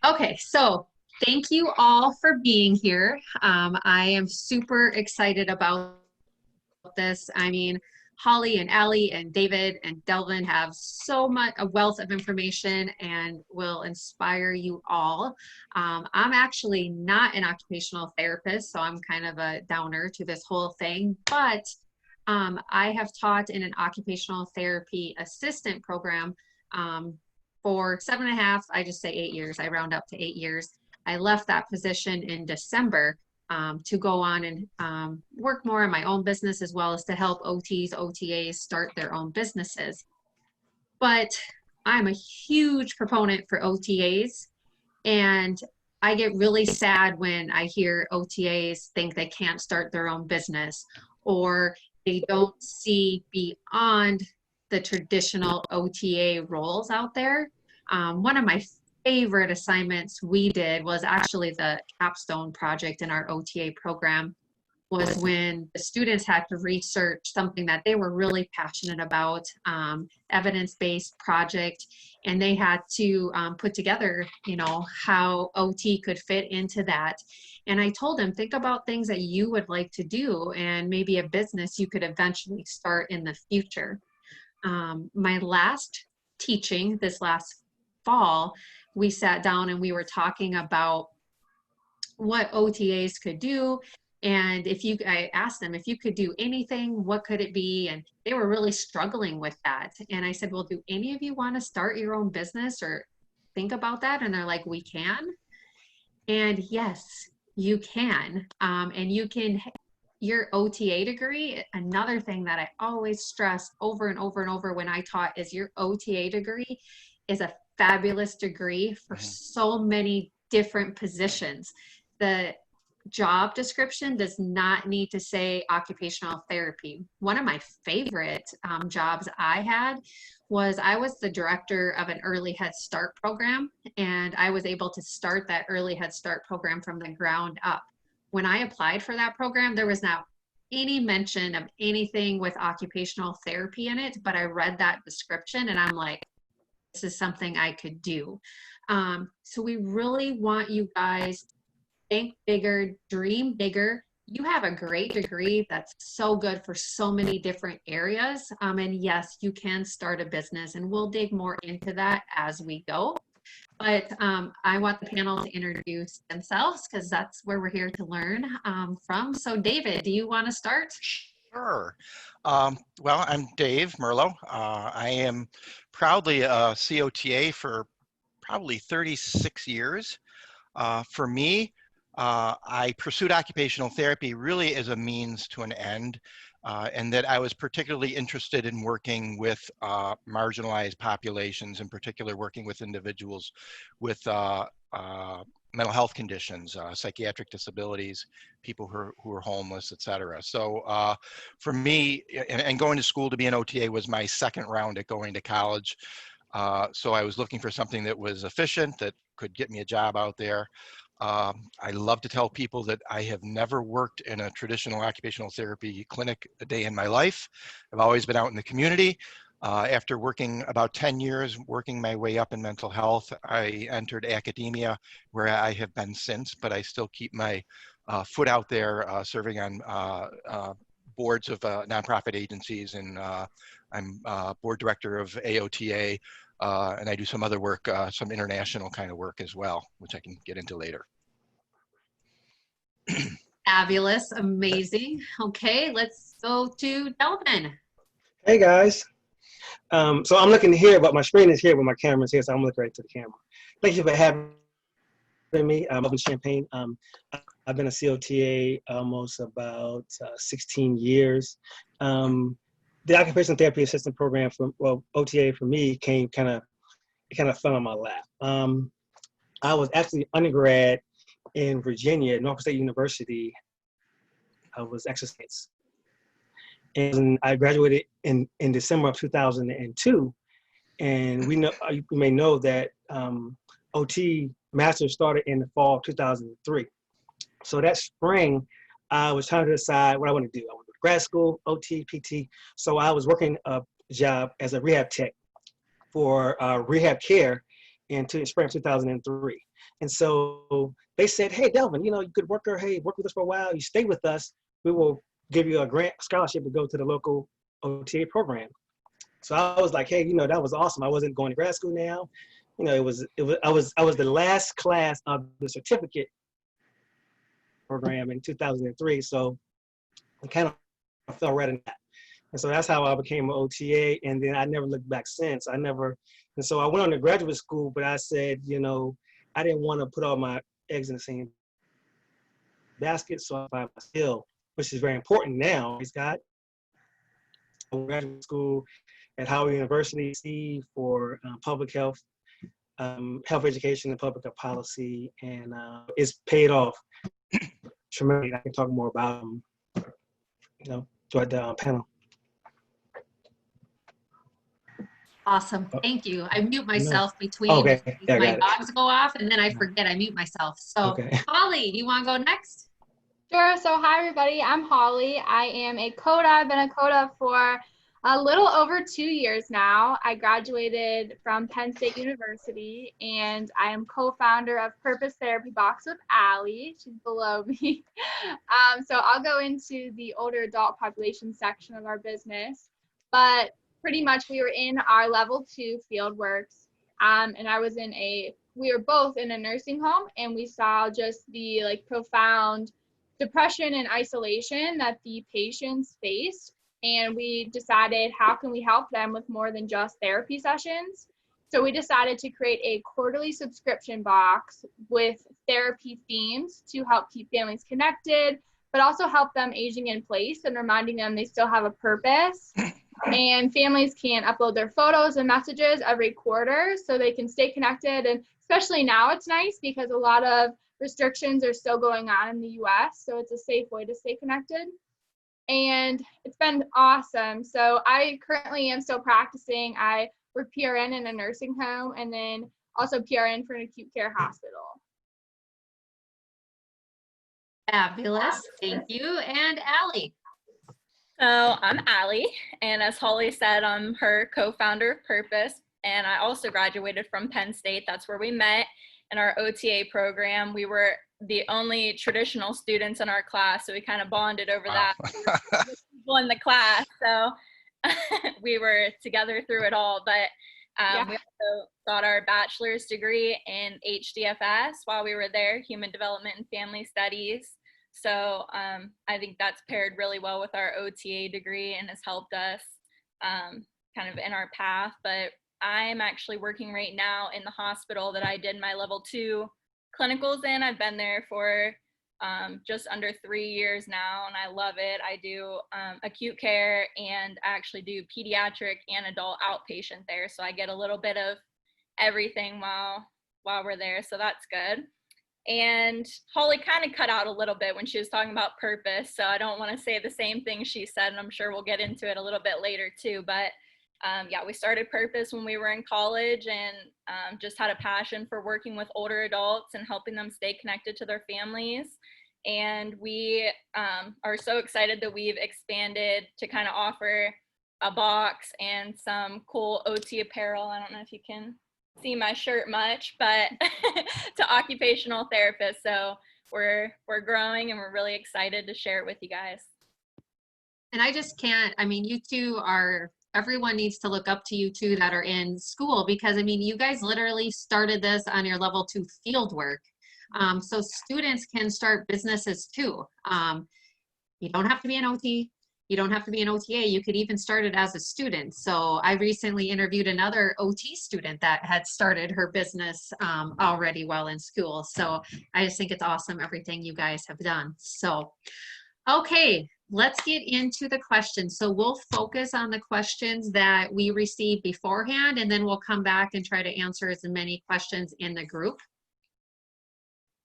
Okay, so thank you all for being here. I am super excited about this. I mean, Holly and Allie and David and Delvin have so much a wealth of information and will inspire you all. I'm actually not an occupational therapist, so I'm kind of a downer to this whole thing, but I have taught in an occupational therapy assistant program for 7.5, I just say 8 years, I round up to 8 years. I left that position in December to go on and work more in my own business as well as to help OTs, OTAs start their own businesses. But I'm a huge proponent for OTAs, and I get really sad when I hear OTAs think they can't start their own business or they don't see beyond the traditional OTA roles out there. One of my favorite assignments we did was actually the capstone project in our OTA program, was when the students had to research something that they were really passionate about, evidence-based project, and they had to put together, how OT could fit into that. And I told them, think about things that you would like to do and maybe a business you could eventually start in the future. My last teaching this last fall, we sat down and we were talking about what OTAs could do. And I asked them, if you could do anything, what could it be? And they were really struggling with that. And I said, well, do any of you want to start your own business or think about that? And they're like, we can. And yes, you can. And you can, your OTA degree, another thing that I always stress over and over and over when I taught is your OTA degree is a fabulous degree for so many different positions. The job description does not need to say occupational therapy. One of my favorite jobs I had was I was the director of an early Head Start program, and I was able to start that early Head Start program from the ground up. When I applied for that program, there was not any mention of anything with occupational therapy in it, but I read that description and I'm like, this is something I could do. So we really want you guys to think bigger, dream bigger. You have a great degree that's so good for so many different areas. And yes, you can start a business, and we'll dig more into that as we go. But I want the panel to introduce themselves because that's where we're here to learn from. So David, do you want to start? Sure. Well, I'm Dave Merlo. I am proudly a COTA for probably 36 years. For me, I pursued occupational therapy really as a means to an end, and that I was particularly interested in working with marginalized populations, in particular working with individuals with mental health conditions, psychiatric disabilities, people who are homeless, et cetera. So for me, and going to school to be an OTA was my second round at going to college. So I was looking for something that was efficient, that could get me a job out there. I love to tell people that I have never worked in a traditional occupational therapy clinic a day in my life. I've always been out in the community. After working about 10 years, working my way up in mental health, I entered academia where I have been since, but I still keep my foot out there serving on boards of nonprofit agencies, and I'm board director of AOTA, and I do some other work, some international kind of work as well, which I can get into later. Fabulous, amazing. Okay, let's go to Delvin. Hey guys. So I'm looking here, but my screen is here, but my camera's here, so I'm looking right to the camera. Thank you for having me. I'm up in Champaign. I've been a COTA almost about 16 years. The Occupational Therapy Assistant Program, OTA for me, kind of fell on my lap. I was actually undergrad in Virginia at Norfolk State University. I was exercise. And I graduated in December of 2002. And you may know that OT Master's started in the fall of 2003. So that spring, I was trying to decide what I want to do. I want to go to grad school, OT, PT. So I was working a job as a rehab tech for rehab care in spring of 2003. And so they said, hey, Delvin, you good worker, hey, work with us for a while. You stay with us, we will give you a grant scholarship to go to the local OTA program. So I was like, hey, that was awesome. I wasn't going to grad school now. I was the last class of the certificate program in 2003. So I kind of fell right in that. And so that's how I became an OTA. And then I never looked back since. And so I went on to graduate school, but I said, I didn't want to put all my eggs in the same basket. So I found my skill, which is very important now. Praise God. I went to graduate school at Howard University for public health, health education and public health policy. And it's paid off tremendously. I can talk more about them, throughout the panel. Awesome. Thank you. I mute myself between okay. Yeah, my dogs go off, and then I forget I mute myself. So okay. Holly, do you want to go next? Sure. So hi, everybody. I'm Holly. I am a COTA. I've been a COTA for a little over 2 years now. I graduated from Penn State University, and I am co-founder of Purpose Therapy Box with Allie. She's below me. So I'll go into the older adult population section of our business, but pretty much we were in our level 2 field works, and we were both in a nursing home, and we saw just the profound depression and isolation that the patients faced. And we decided, how can we help them with more than just therapy sessions? So we decided to create a quarterly subscription box with therapy themes to help keep families connected, but also help them aging in place and reminding them they still have a purpose. And families can upload their photos and messages every quarter so they can stay connected. And especially now it's nice because a lot of restrictions are still going on in the US, so it's a safe way to stay connected. And it's been awesome. So I currently am still practicing. I work PRN in a nursing home and then also PRN for an acute care hospital. Fabulous. Thank you. And Allie. So I'm Allie, and as Holly said, I'm her co-founder of Purpose, and I also graduated from Penn State. That's where we met in our OTA program. We were the only traditional students in our class, so we kind of bonded over that. People in the class, so we were together through it all. But we also got our bachelor's degree in HDFS while we were there, Human Development and Family Studies. So I think that's paired really well with our OTA degree and has helped us kind of in our path. But I'm actually working right now in the hospital that I did my level 2 clinicals in. I've been there for just under 3 years now, and I love it. I do acute care, and I actually do pediatric and adult outpatient there. So I get a little bit of everything while we're there. So that's good. And Holly kind of cut out a little bit when she was talking about purpose. So I don't want to say the same thing she said, and I'm sure we'll get into it a little bit later too. But yeah, we started Purpose when we were in college, and just had a passion for working with older adults and helping them stay connected to their families. And we are so excited that we've expanded to kind of offer a box and some cool OT apparel. I don't know if you can see my shirt much, but to occupational therapists. So we're growing, and we're really excited to share it with you guys. And I just can't, I mean, you two are, everyone needs to look up to you two that are in school, because I mean, you guys literally started this on your level 2 field work. So students can start businesses too. You don't have to be an OT. You don't have to be an OTA. You could even start it as a student. So I recently interviewed another OT student that had started her business already while in school. So I just think it's awesome, everything you guys have done. So, okay, let's get into the questions. So we'll focus on the questions that we received beforehand, and then we'll come back and try to answer as many questions in the group.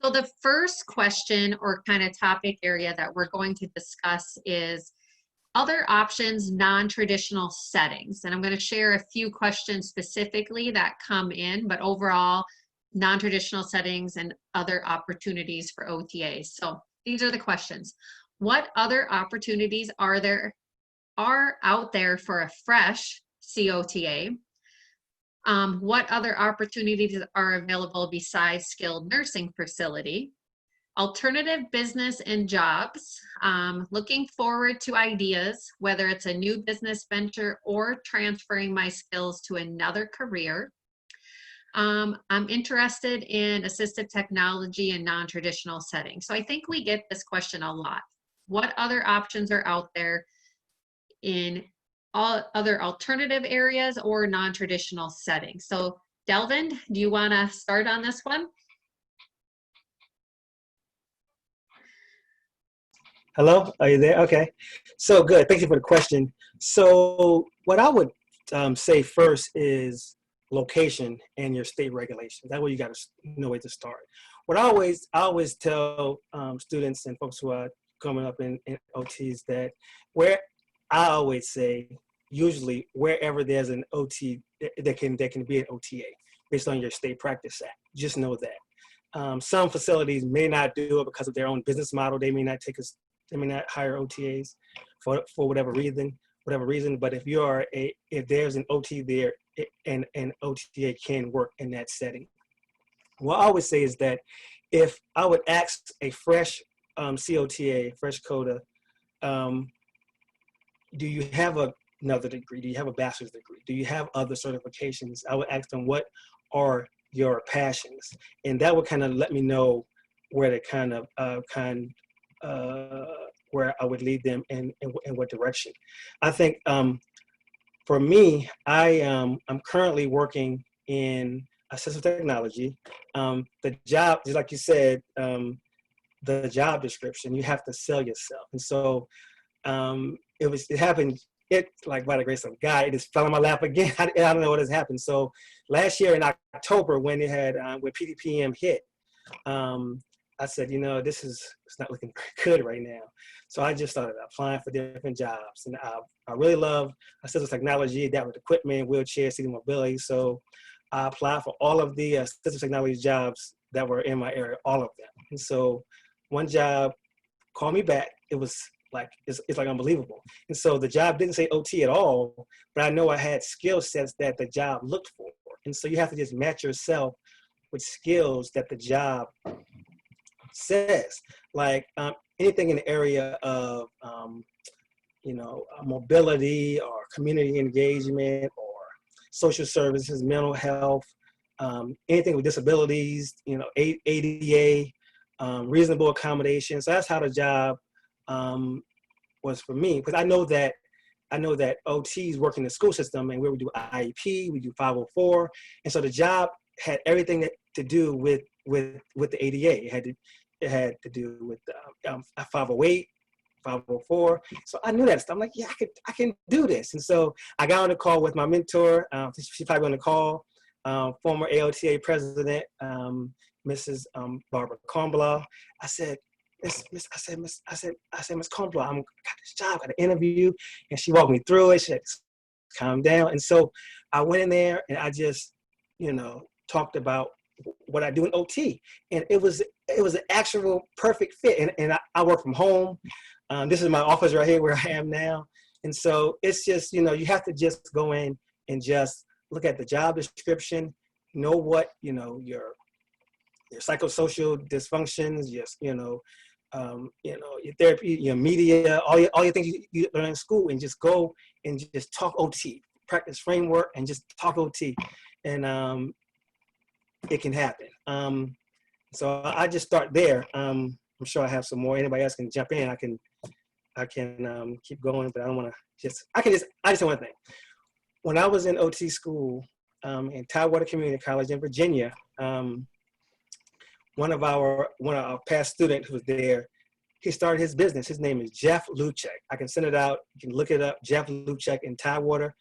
So the first question or kind of topic area that we're going to discuss is other options, non-traditional settings. And I'm going to share a few questions specifically that come in, but overall, non-traditional settings and other opportunities for OTAs. So these are the questions. What other opportunities are out there for a fresh COTA? What other opportunities are available besides skilled nursing facility? Alternative business and jobs. Looking forward to ideas, whether it's a new business venture or transferring my skills to another career. I'm interested in assistive technology and non-traditional settings. So I think we get this question a lot. What other options are out there in all other alternative areas or non-traditional settings? So Delvin, do you want to start on this one? Hello, are you there? Okay, so good. Thank you for the question. So what I would say first is location and your state regulations. That way you got to know where to start. What I always tell students and folks who are coming up in OTs that where I always say usually wherever there's an OT, there can be an OTA based on your state practice act. Just know that. Some facilities may not do it because of their own business model. They may not hire OTAs for whatever reason. But if there's an OT there, and an OTA can work in that setting. What I always say is that if I would ask a fresh COTA, fresh COTA, do you have another degree? Do you have a bachelor's degree? Do you have other certifications? I would ask them, what are your passions? And that would kind of let me know where to where I would lead them and in what direction. I think for me, I'm currently working in assistive technology. The job, just like you said, the job description, you have to sell yourself. And so it happened, like by the grace of God, it just fell in my lap again. I don't know what has happened. So last year in October, when it had, when PDPM hit, I said, it's not looking good right now. So I just started applying for different jobs. And I really love assistive technology, that with equipment, wheelchair, seating mobility. So I applied for all of the assistive technology jobs that were in my area, all of them. And so one job called me back. It was like, it's like unbelievable. And so the job didn't say OT at all, but I know I had skill sets that the job looked for. And so you have to just match yourself with skills that the job says, like anything in the area of mobility or community engagement or social services, mental health, anything with disabilities, ADA, reasonable accommodation. So that's how the job was for me, because I know that OTs work in the school system, and where we do IEP, we do 504, and so the job had everything to do with the ADA. It had to do with 508, 504. So I knew that stuff. I'm like, yeah, I can do this. And so I got on the call with my mentor. She's probably on the call, former AOTA president, Mrs. Barbara Cornblaw. I said, Miss Cornblaw, I got this job, got an interview, and she walked me through it. She said, calm down. And so I went in there and I just, talked about what I do in OT, and it was an actual perfect fit. And I work from home. This is my office right here where I am now. And so it's just, you have to just go in and just look at the job description, know what, your psychosocial dysfunctions, your therapy, your media, all your things you learn in school, and just go and just talk OT, practice framework, and just talk OT. And it can happen. So I just start there. I'm sure I have some more. Anybody else can jump in. I can keep going, but I don't want to I just say one thing. When I was in OT school in Tidewater Community College in Virginia, one of our past students who was there, he started his business. His name is Jeff Luchek. I can send it out. You can look it up. Jeff Luchek in Tidewater,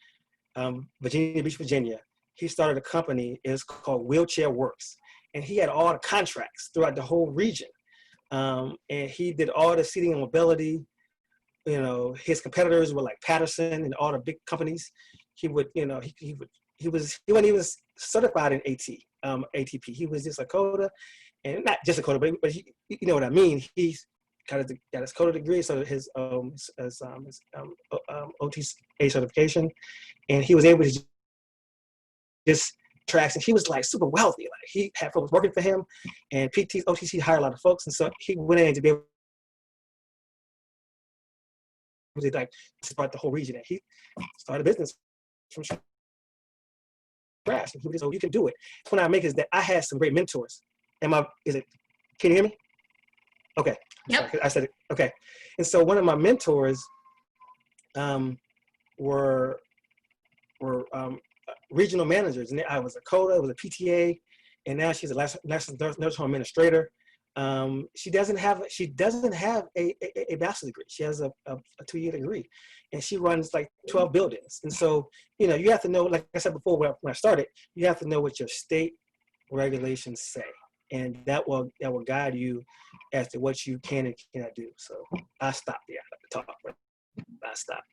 Virginia Beach, Virginia. He started a company. It's called Wheelchair Works, and he had all the contracts throughout the whole region. And he did all the seating and mobility. His competitors were like Patterson and all the big companies. He wasn't even certified in ATP. He was just a COTA, and not just a COTA, but you know what I mean. He's got his COTA degree, so his OTA certification, and he was able to just tracks, and he was like super wealthy. Like he had folks working for him, and PTs, OTC hired a lot of folks, and so he went in to be able to like support the whole region. And he started a business from scratch. And he was just, oh, you can do it. The point I make is that I had some great mentors. Can you hear me? Okay. Yep. Sorry, I said it. Okay. And so one of my mentors were regional managers, and I was a COTA, was a PTA, and now she's a national nurse home administrator. She doesn't have a bachelor's degree. She has a 2-year degree, and she runs like 12 buildings. And so, you know, you have to know, like I said before when I started, you have to know what your state regulations say, and that will guide you as to what you can and cannot do. So I stopped there at the talk. I stopped.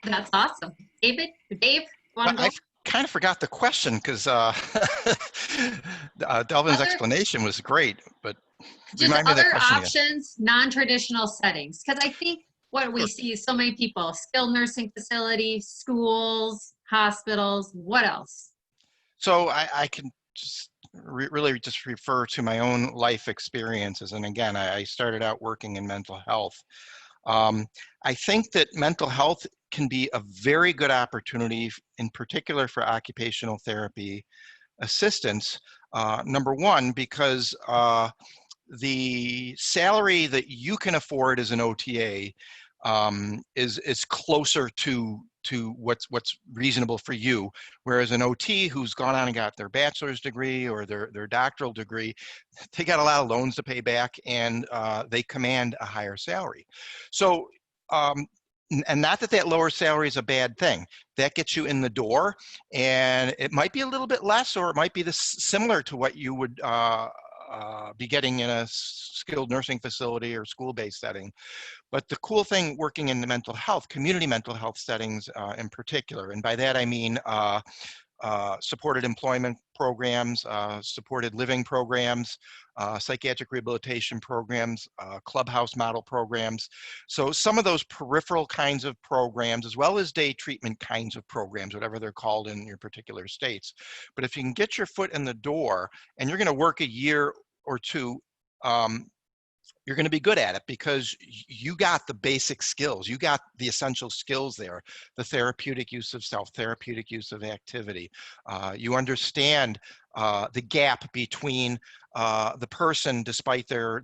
That's awesome. Dave, want to go? I kind of forgot the question because Delvin's explanation was great, but Just remind me of the other question options, non-traditional settings. Because I think what we see is so many people, skilled nursing facilities, schools, hospitals, what else? So I can just really just refer to my own life experiences. And again, I started out working in mental health. I think that mental health can be a very good opportunity, in particular for occupational therapy assistants. Number one, because the salary that you can afford as an OTA is closer to what's reasonable for you, whereas an OT who's gone on and got their bachelor's degree or their doctoral degree, they got a lot of loans to pay back, and they command a higher salary. So and not that lower salary is a bad thing. That gets you in the door, and it might be a little bit less, or it might be similar to what you would be getting in a skilled nursing facility or school-based setting. But the cool thing working in the mental health, community mental health settings in particular, and by that I mean supported employment programs, supported living programs, psychiatric rehabilitation programs, clubhouse model programs. So some of those peripheral kinds of programs, as well as day treatment kinds of programs, whatever they're called in your particular states. But if you can get your foot in the door and you're going to work a year or two, you're going to be good at it because you got the basic skills. You got the essential skills there, the therapeutic use of self, therapeutic use of activity. You understand the gap between the person, despite their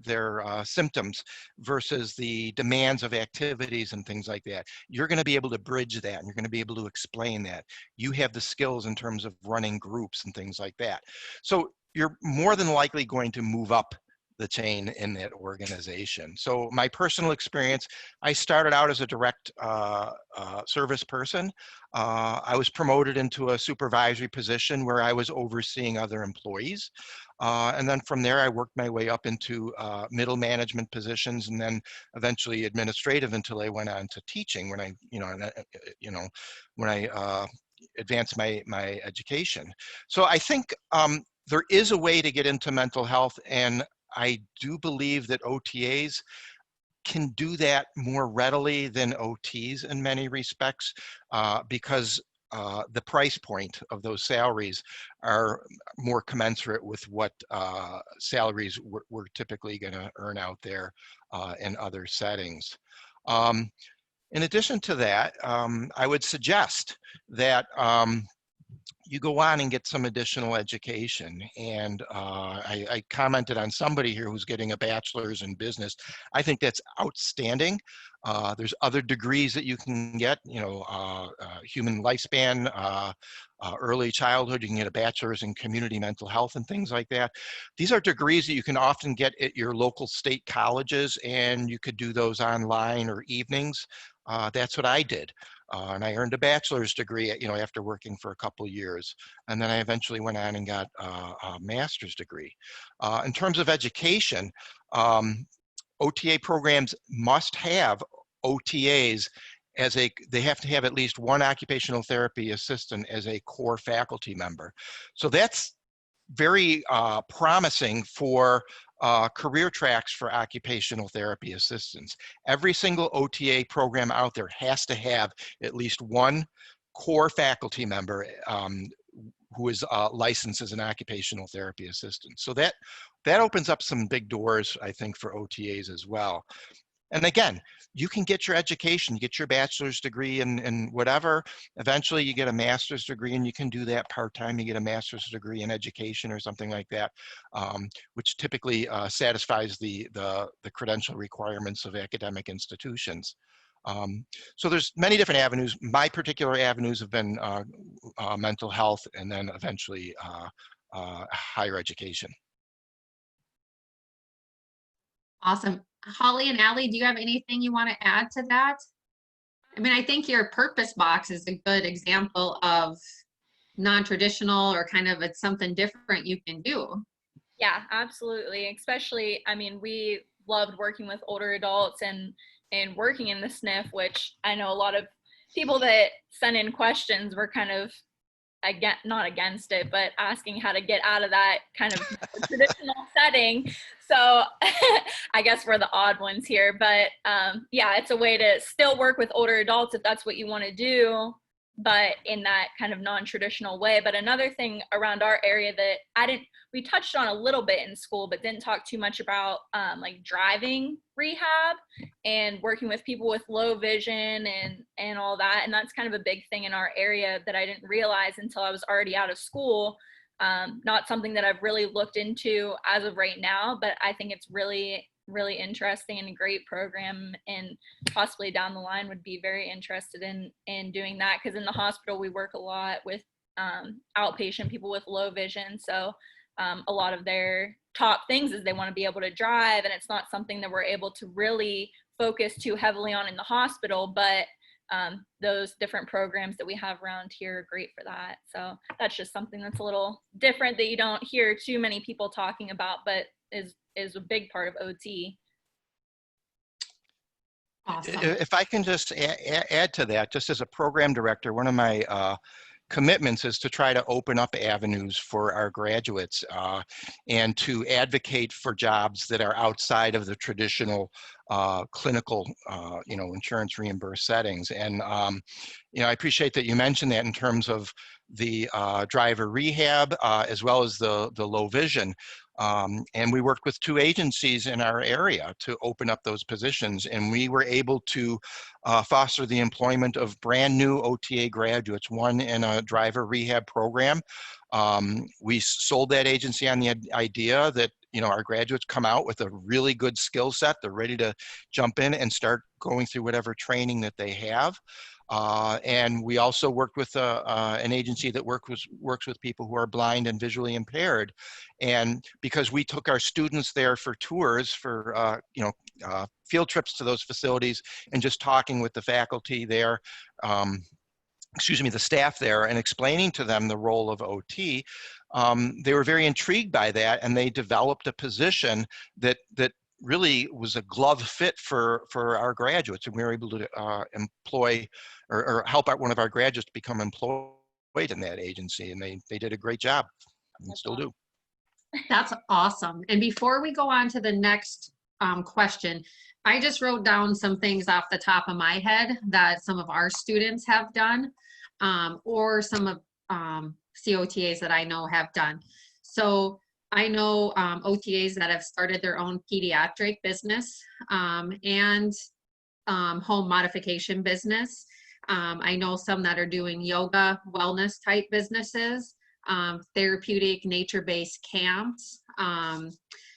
symptoms, versus the demands of activities and things like that. You're going to be able to bridge that, and you're going to be able to explain that. You have the skills in terms of running groups and things like that. So you're more than likely going to move up the chain in that organization. So my personal experience, I started out as a direct service person. I was promoted into a supervisory position where I was overseeing other employees. And then from there, I worked my way up into middle management positions, and then eventually administrative until I went on to teaching when I advanced my education. So I think there is a way to get into mental health, and I do believe that OTAs can do that more readily than OTs in many respects because the price point of those salaries are more commensurate with what salaries we're typically going to earn out there in other settings. In addition to that, I would suggest that you go on and get some additional education. And I commented on somebody here who's getting a bachelor's in business. I think that's outstanding. There's other degrees that you can get, human lifespan, early childhood. You can get a bachelor's in community mental health and things like that. These are degrees that you can often get at your local state colleges, and you could do those online or evenings. That's what I did. And I earned a bachelor's degree, after working for a couple of years. And then I eventually went on and got a master's degree. In terms of education, OTA programs must have OTAs they have to have at least one occupational therapy assistant as a core faculty member. So that's very promising for career tracks for occupational therapy assistants. Every single OTA program out there has to have at least one core faculty member who is licensed as an occupational therapy assistant. So that opens up some big doors, I think, for OTAs as well. And again, you can get your education, you get your bachelor's degree in whatever. Eventually you get a master's degree, and you can do that part-time. You get a master's degree in education or something like that, which typically satisfies the credential requirements of academic institutions. So there's many different avenues. My particular avenues have been mental health, and then eventually higher education. Awesome. Holly and Allie, do you have anything you want to add to that? I mean, I think your purpose box is a good example of non-traditional, or kind of it's something different you can do. Yeah, absolutely. Especially, I mean, we loved working with older adults and working in the SNF, which I know a lot of people that send in questions were kind of, again, not against it, but asking how to get out of that kind of traditional setting. So I guess we're the odd ones here, but yeah, it's a way to still work with older adults if that's what you want to do, but in that kind of non-traditional way. But another thing around our area that we touched on a little bit in school, but didn't talk too much about, like driving rehab and working with people with low vision and all that. And that's kind of a big thing in our area that I didn't realize until I was already out of school. Not something that I've really looked into as of right now, but I think it's really, really interesting and a great program, and possibly down the line would be very interested in doing that, because in the hospital we work a lot with outpatient people with low vision. So a lot of their top things is they want to be able to drive, and it's not something that we're able to really focus too heavily on in the hospital, but those different programs that we have around here are great for that. So that's just something that's a little different that you don't hear too many people talking about, but is a big part of OT. Awesome. If I can just add to that, just as a program director, one of my commitments is to try to open up avenues for our graduates and to advocate for jobs that are outside of the traditional clinical, insurance reimbursed settings. And, I appreciate that you mentioned that in terms of the driver rehab as well as the low vision. And we worked with 2 agencies in our area to open up those positions, and we were able to foster the employment of brand new OTA graduates, one in a driver rehab program. We sold that agency on the idea that our graduates come out with a really good skill set. They're ready to jump in and start going through whatever training that they have. And we also worked with an agency that works with people who are blind and visually impaired. And because we took our students there for tours, for field trips to those facilities, and just talking with the faculty there, the staff there, and explaining to them the role of OT, they were very intrigued by that, and they developed a position that really was a glove fit for our graduates, and we were able to employ or help out one of our graduates to become employed in that agency, and they did a great job and still do. That's awesome. And before we go on to the next question, I just wrote down some things off the top of my head that some of our students have done, or some of COTAs that I know have done. So I know OTAs that have started their own pediatric business and home modification business. I know some that are doing yoga, wellness type businesses, therapeutic, nature-based camps.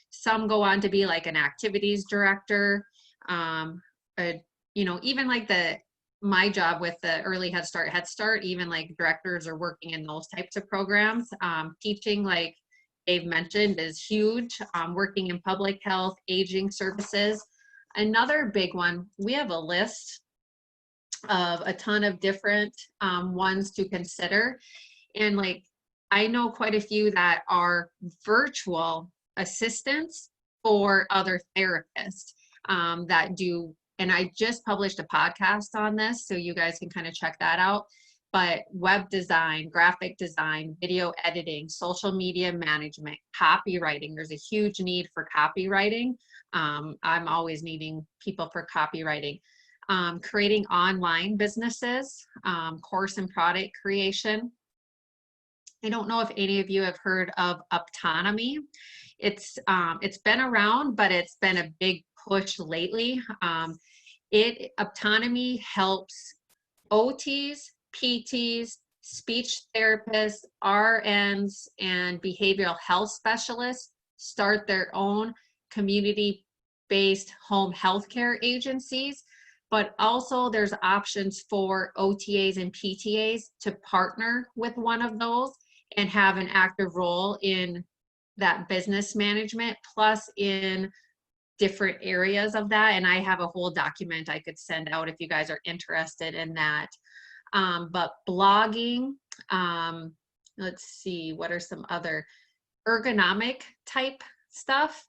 Some go on to be like an activities director. Even like my job with the early Head Start, even like directors are working in those types of programs. Teaching, like Dave mentioned, is huge. Working in public health, aging services. Another big one, we have a list of a ton of different ones to consider. And like, I know quite a few that are virtual assistants for other therapists that do, and I just published a podcast on this, so you guys can kind of check that out. But web design, graphic design, video editing, social media management, copywriting. There's a huge need for copywriting. I'm always needing people for copywriting. Creating online businesses, course and product creation. I don't know if any of you have heard of autonomy. It's been around, but it's been a big push lately. Autonomy helps OTs, PTs, speech therapists, RNs, and behavioral health specialists start their own community-based home healthcare agencies, but also there's options for OTAs and PTAs to partner with one of those and have an active role in that business management, plus in different areas of that. And I have a whole document I could send out if you guys are interested in that. But blogging, let's see, what are some other ergonomic type stuff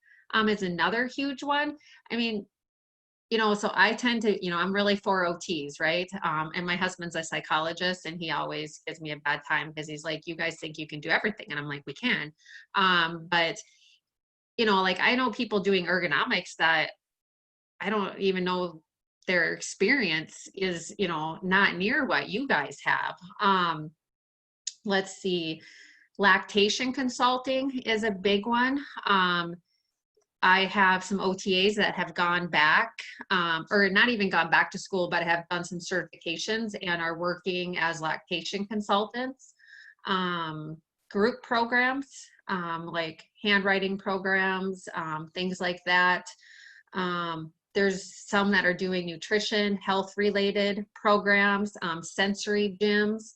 is another huge one. I mean, so I tend to, I'm really for OTs, right? And my husband's a psychologist, and he always gives me a bad time because he's like, you guys think you can do everything. And I'm like, we can. But, like I know people doing ergonomics that I don't even know their experience is, not near what you guys have. Let's see, lactation consulting is a big one. I have some OTAs that have gone back, or not even gone back to school, but have done some certifications and are working as lactation consultants. Group programs, like handwriting programs, things like that. There's some that are doing nutrition, health-related programs, sensory gyms.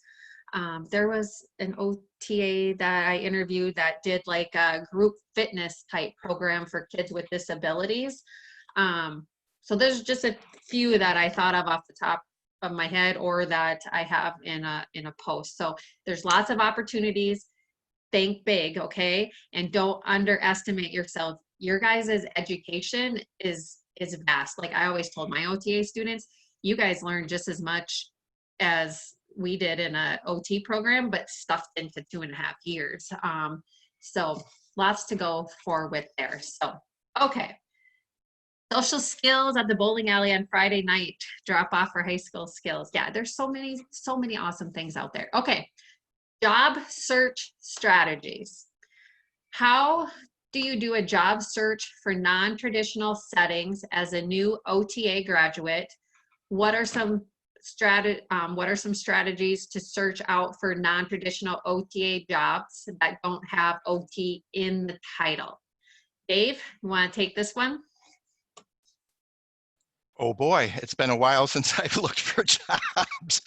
There was an OTA that I interviewed that did like a group fitness type program for kids with disabilities. So there's just a few that I thought of off the top of my head, or that I have in a post. So there's lots of opportunities. Think big, okay? And don't underestimate yourself. Your guys' education is vast. Like I always told my OTA students, you guys learn just as much as we did in a OT program, but stuffed into 2.5 years. So lots to go for with there. So, okay. Social skills at the bowling alley on Friday night, drop off for high school skills. Yeah, there's so many awesome things out there. Okay, job search strategies. How do you do a job search for non-traditional settings as a new OTA graduate? What are some strategies to search out for non-traditional OTA jobs that don't have OT in the title? Dave, you want to take this one? Oh boy, it's been a while since I've looked for jobs.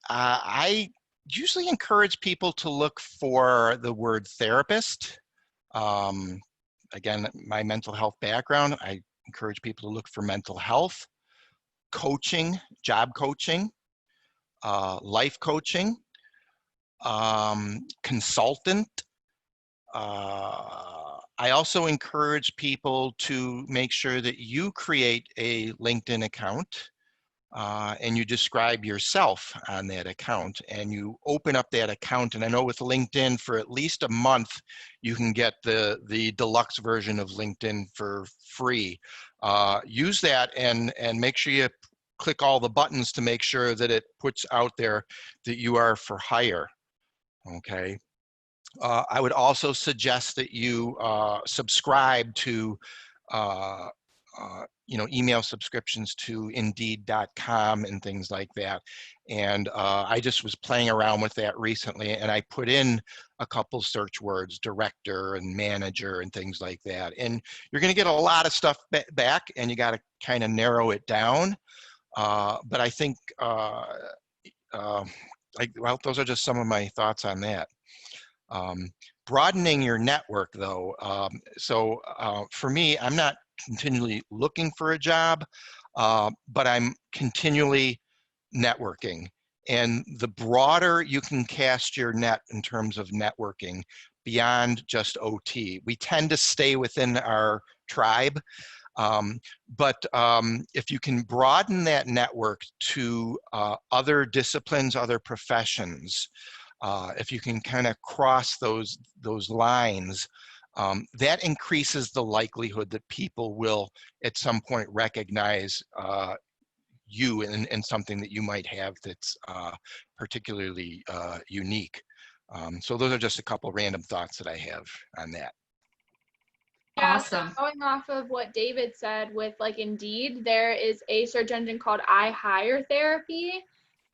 I usually encourage people to look for the word therapist. Again, my mental health background, I encourage people to look for mental health, coaching, job coaching, life coaching, consultant. I also encourage people to make sure that you create a LinkedIn account and you describe yourself on that account, and you open up that account. And I know with LinkedIn, for at least a month, you can get the deluxe version of LinkedIn for free. Use that and make sure you click all the buttons to make sure that it puts out there that you are for hire. Okay. I would also suggest that you subscribe to email subscriptions to Indeed.com and things like that. And I just was playing around with that recently, and I put in a couple search words, director and manager and things like that. And you're going to get a lot of stuff back, and you got to kind of narrow it down. But I think, well, those are just some of my thoughts on that. Broadening your network, though. So for me, I'm not continually looking for a job, but I'm continually networking. And the broader you can cast your net in terms of networking beyond just OT, we tend to stay within our tribe. But if you can broaden that network to other disciplines, other professions, if you can kind of cross those lines, that increases the likelihood that people will at some point recognize you in something that you might have that's particularly unique. So those are just a couple random thoughts that I have on that. Yeah, Awesome. so going off of what David said with like Indeed, there is a search engine called iHire Therapy,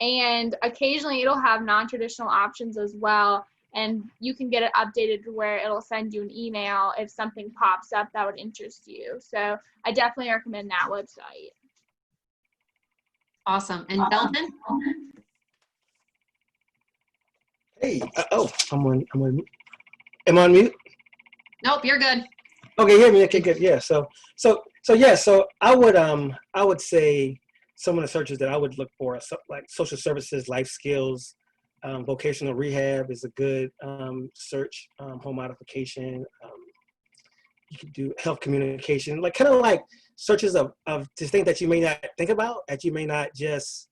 and occasionally it'll have non-traditional options as well, and you can get it updated to where it'll send you an email if something pops up that would interest you. So I definitely recommend that website. Awesome. And Delvin? Hey, oh, am I on mute? Nope, you're good. Okay, hear me. Okay, good. Yeah. So I would say some of the searches that I would look for are like social services, life skills, vocational rehab is a good search. Home modification. You could do health communication, like kind of like searches of just things that you may not think about, that you may not just,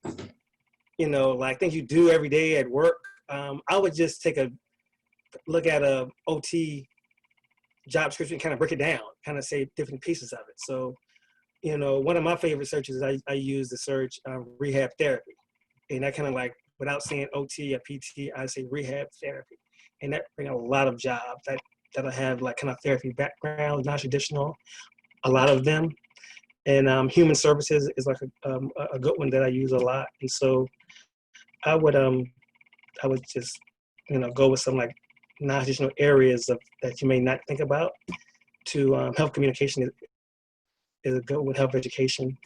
like things you do every day at work. I would just take a look at a OT job description, kind of break it down, kind of say different pieces of it. So, one of my favorite searches is I use the search rehab therapy. And that kind of like, without saying OT or PT, I say rehab therapy. And that bring a lot of jobs that'll have like kind of therapy background, non-traditional, a lot of them. And human services is like a good one that I use a lot. And so I would just, go with some like non-traditional areas that you may not think about. To health communication is a good one. Health education,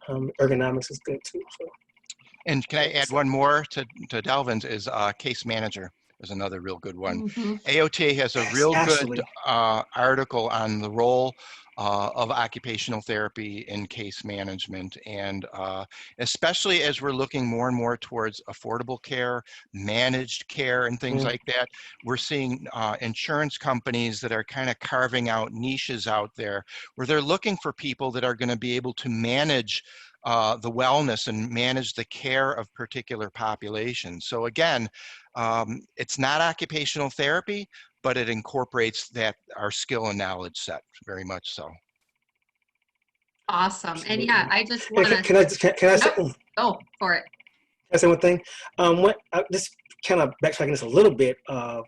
ergonomics is good too. So. And can I add one more to Delvin's is case manager is another real good one. Mm-hmm. AOTA has a real Actually. good article on the role of occupational therapy in case management, and especially as we're looking more and more towards affordable care, managed care, and things like that, we're seeing insurance companies that are kind of carving out niches out there where they're looking for people that are going to be able to manage the wellness and manage the care of particular populations. So again, it's not occupational therapy, but it incorporates our skill and knowledge set very much so. Awesome. And yeah, I just want Can to. I say? Go for it. Can I say one thing? Just kind of backtracking this a little bit off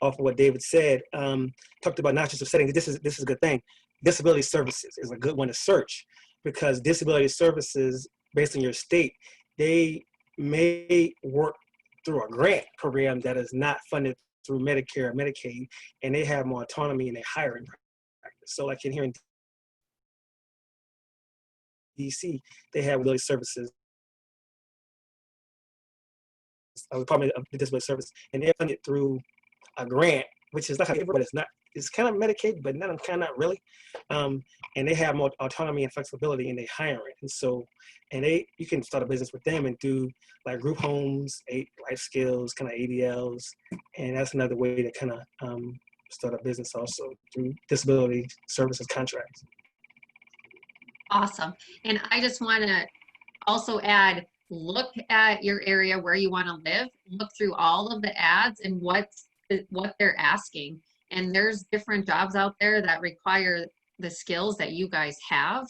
of what David said. Talked about not just of setting. This is a good thing. Disability services is a good one to search, because disability services, based on your state, they may work through a grant program that is not funded through Medicare or Medicaid, and they have more autonomy in their hiring practice. So like in here in DC, they have disability services, a Department of Disability Service, and they're funded through a grant, which is like, but it's not. It's kind of Medicaid, but kind of not really. And they have more autonomy and flexibility in their hiring. And so, you can start a business with them and do like group homes, life skills, kind of ADLs. And that's another way to kind of start a business also through disability services contracts. Awesome. And I just want to also add, look at your area where you want to live, look through all of the ads and what they're asking. And there's different jobs out there that require the skills that you guys have.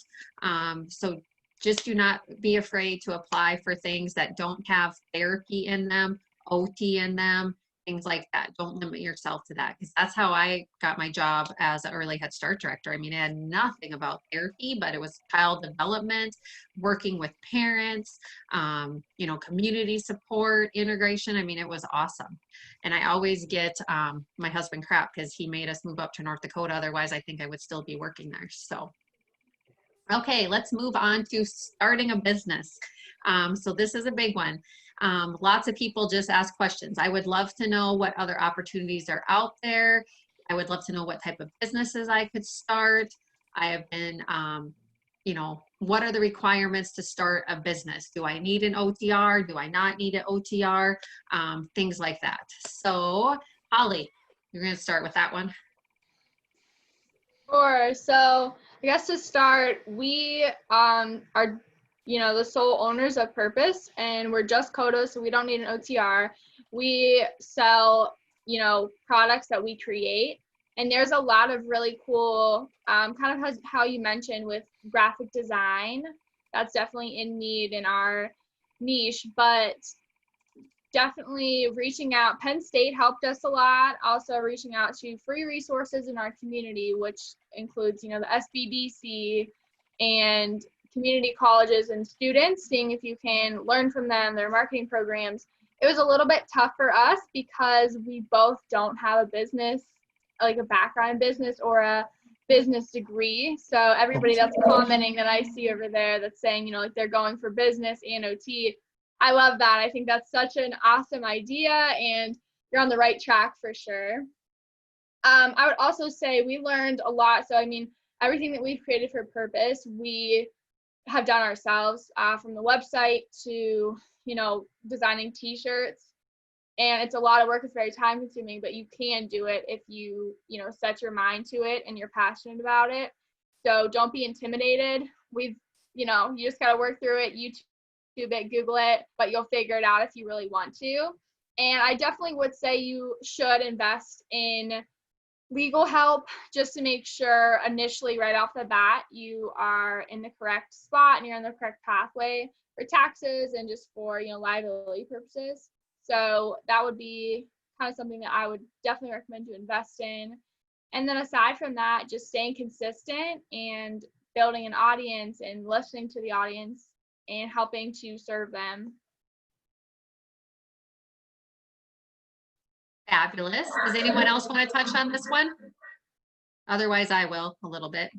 So just do not be afraid to apply for things that don't have therapy in them, OT in them, things like that. Don't limit yourself to that, because that's how I got my job as an early Head Start director. I mean, it had nothing about therapy, but it was child development, working with parents, community support, integration. I mean, it was awesome. And I always get my husband crap because he made us move up to North Dakota. Otherwise, I think I would still be working there. So, okay, let's move on to starting a business. So this is a big one. Lots of people just ask questions. I would love to know what other opportunities are out there. I would love to know what type of businesses I could start. I have been, what are the requirements to start a business? Do I need an OTR? Do I not need an OTR? Things like that. So, Holly, you're going to start with that one. Sure. So I guess to start, we are the sole owners of Purpose, and we're just COTA, so we don't need an OTR. We sell, products that we create, and there's a lot of really cool, kind of how you mentioned with graphic design. That's definitely in need in our niche, but definitely reaching out. Penn State helped us a lot. Also reaching out to free resources in our community, which includes, the SBDC and community colleges and students, seeing if you can learn from them, their marketing programs. It was a little bit tough for us because we both don't have a business, like a background in business or a business degree. So everybody that's commenting that I see over there that's saying, like they're going for business and OT, I love that. I think that's such an awesome idea, and you're on the right track for sure. I would also say we learned a lot. So, everything that we've created for Purpose, we have done ourselves, from the website to, designing t-shirts. And it's a lot of work. It's very time consuming, but you can do it if you, set your mind to it and you're passionate about it. So don't be intimidated. You just got to work through it. YouTube it, Google it, but you'll figure it out if you really want to. And I definitely would say you should invest in legal help just to make sure initially right off the bat you are in the correct spot and you're on the correct pathway for taxes and just for liability purposes. So that would be kind of something that I would definitely recommend you invest in. And then aside from that, just staying consistent and building an audience and listening to the audience and helping to serve them. Fabulous. Does anyone else want to touch on this one? Otherwise, I will a little bit.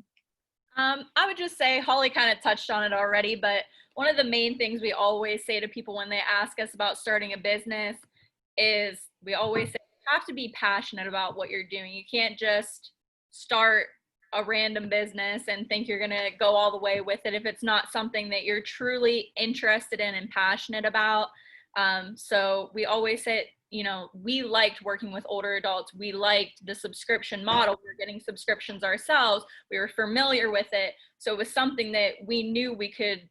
I would just say Holly kind of touched on it already, but one of the main things we always say to people when they ask us about starting a business is we always say you have to be passionate about what you're doing. You can't just start a random business and think you're going to go all the way with it if it's not something that you're truly interested in and passionate about. So we always say, we liked working with older adults. We liked the subscription model. We were getting subscriptions ourselves. We were familiar with it. So it was something that we knew we could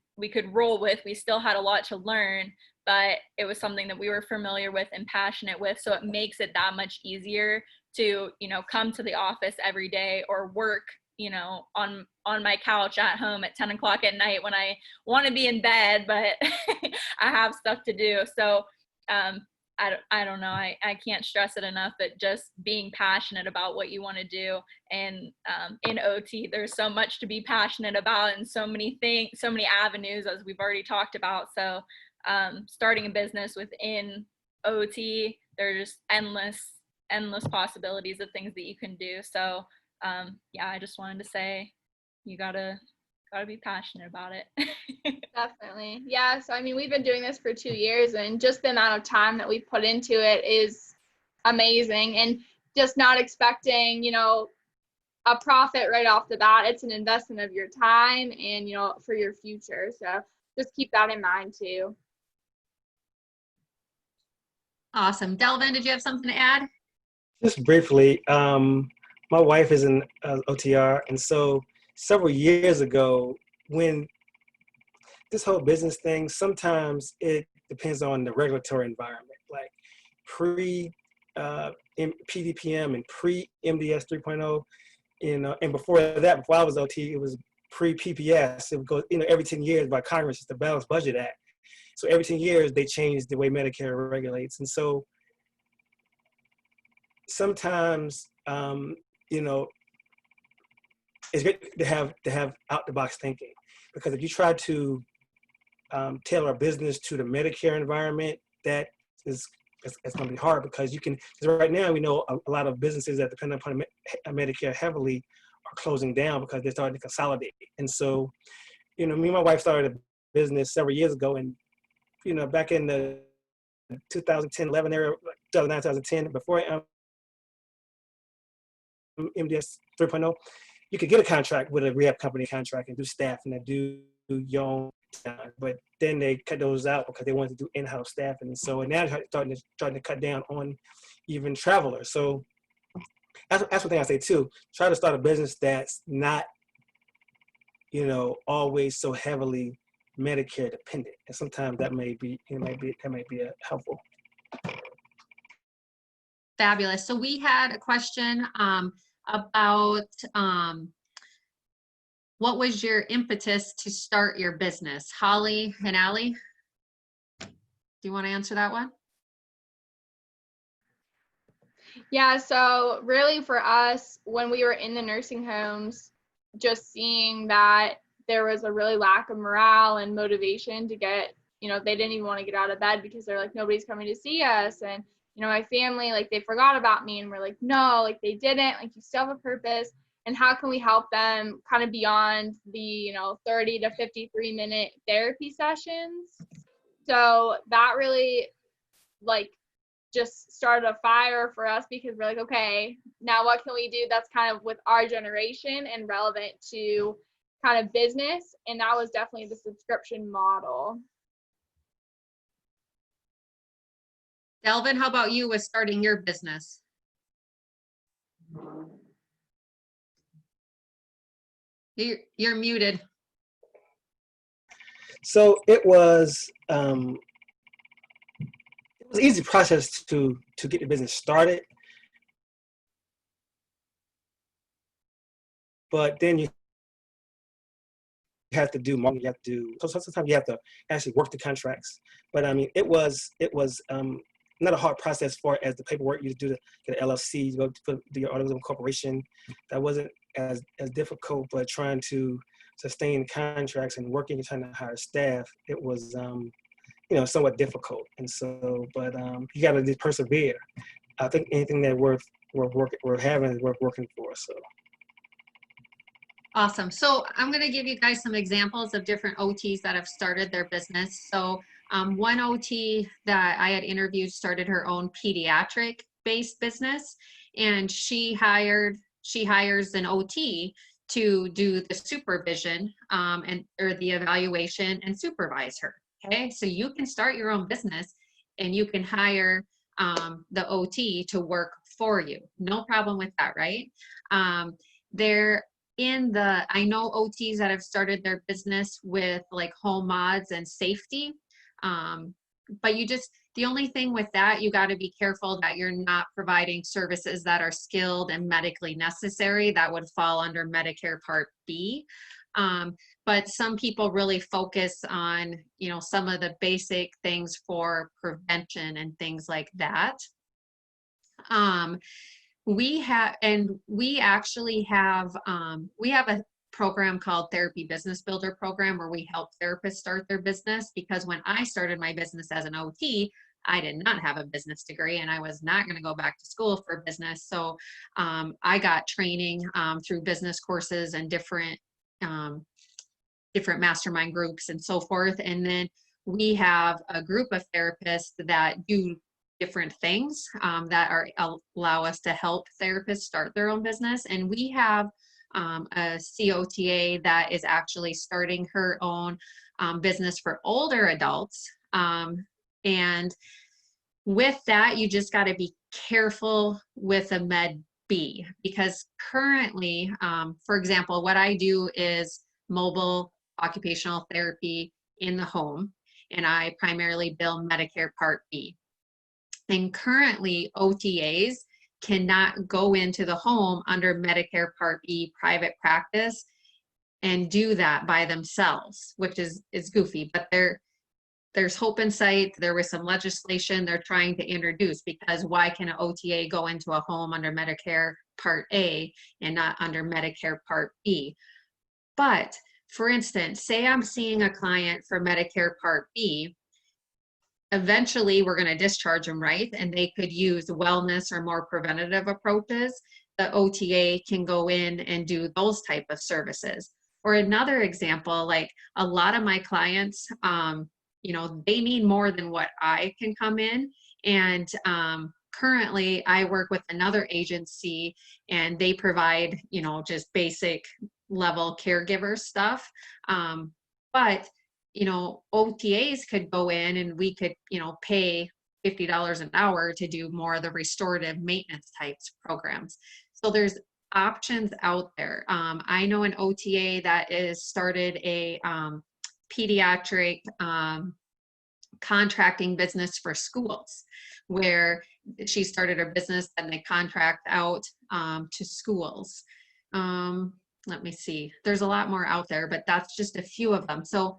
roll with. We still had a lot to learn, but it was something that we were familiar with and passionate with. So it makes it that much easier to, come to the office every day or work, on my couch at home at 10 o'clock at night when I want to be in bed, but I have stuff to do. So, I don't know. I can't stress it enough, but just being passionate about what you want to do. And in OT, there's so much to be passionate about and so many things, so many avenues, as we've already talked about. So starting a business within OT, there's endless possibilities of things that you can do. So yeah, I just wanted to say you gotta be passionate about it. Definitely. Yeah. So, we've been doing this for 2 years, and just the amount of time that we've put into it is amazing. And just not expecting, a profit right off the bat. It's an investment of your time and, for your future. So just keep that in mind too. Awesome. Delvin, did you have something to add? Just briefly, my wife is an OTR, and so several years ago, when this whole business thing, sometimes it depends on the regulatory environment, like pre-PDPM and pre-MDS 3.0, and before that, before I was OT, it was pre-PPS. It would go, every 10 years by Congress, it's the Balanced Budget Act. So every 10 years, they changed the way Medicare regulates. And so sometimes, it's great to have out-the-box thinking, because if you try to tailor a business to the Medicare environment, it's going to be hard, because because right now we know a lot of businesses that depend upon Medicare heavily are closing down because they're starting to consolidate. And so, me and my wife started a business several years ago, and back in the 2010, 11 era, 2009, 2010, before MDS 3.0, you could get a contract with a rehab company contract and do staffing and do your own time. But then they cut those out because they wanted to do in-house staffing. And so now they're starting to cut down on even travelers. So that's one thing I say too. Try to start a business that's not, always so heavily Medicare dependent. And sometimes that may be helpful. Fabulous. So we had a question about what was your impetus to start your business? Holly and Allie, do you want to answer that one? Yeah, so really for us, when we were in the nursing homes, just seeing that there was a really lack of morale and motivation to get, they didn't even want to get out of bed because they're like, nobody's coming to see us. And, my family, like, they forgot about me, and we're like, no, like, they didn't, like, you still have a purpose. And how can we help them kind of beyond the, 30 to 53-minute therapy sessions? So that really, like, just started a fire for us, because we're like, okay, now what can we do that's kind of with our generation and relevant to kind of business? And that was definitely the subscription model. Delvin, how about you with starting your business? You're muted. So it was an easy process to get the business started, but then you have to do more. You have to so sometimes you have to actually work the contracts. But I mean, it was not a hard process for as the paperwork you do to get an LLC, you go to do your auto corporation. That wasn't as difficult, but trying to sustain contracts and working and trying to hire staff, it was somewhat difficult. And so, but you got to just persevere. I think anything that we're having is worth working for. So. Awesome. So I'm going to give you guys some examples of different OTs that have started their business. So one OT that I had interviewed started her own pediatric-based business, and she hires an OT to do the supervision or the evaluation and supervise her. Okay, so you can start your own business and you can hire the OT to work for you. No problem with that, right? I know OTs that have started their business with like home mods and safety. But the only thing with that, you got to be careful that you're not providing services that are skilled and medically necessary. That would fall under Medicare Part B. But some people really focus on, some of the basic things for prevention and things like that. We actually have a program called Therapy Business Builder program, where we help therapists start their business, because when I started my business as an OT, I did not have a business degree and I was not going to go back to school for business. So I got training through business courses and different mastermind groups and so forth. And then we have a group of therapists that do different things that allow us to help therapists start their own business. And we have a COTA that is actually starting her own business for older adults. And with that, you just got to be careful with a Med B, because currently, for example, what I do is mobile occupational therapy in the home, and I primarily bill Medicare Part B. And currently, OTAs cannot go into the home under Medicare Part B private practice and do that by themselves, which is goofy. But there's hope in sight. There was some legislation they're trying to introduce, because why can an OTA go into a home under Medicare Part A and not under Medicare Part B? But for instance, say I'm seeing a client for Medicare Part B. Eventually, we're going to discharge them, right? And they could use wellness or more preventative approaches. The OTA can go in and do those type of services. Or another example, like a lot of my clients, they need more than what I can come in. And currently, I work with another agency, and they provide, just basic level caregiver stuff. But OTAs could go in and we could, pay $50 an hour to do more of the restorative maintenance types programs. So there's options out there. I know an OTA that is started a pediatric contracting business for schools, where she started a business and they contract out to schools. Let me see. There's a lot more out there, but that's just a few of them. So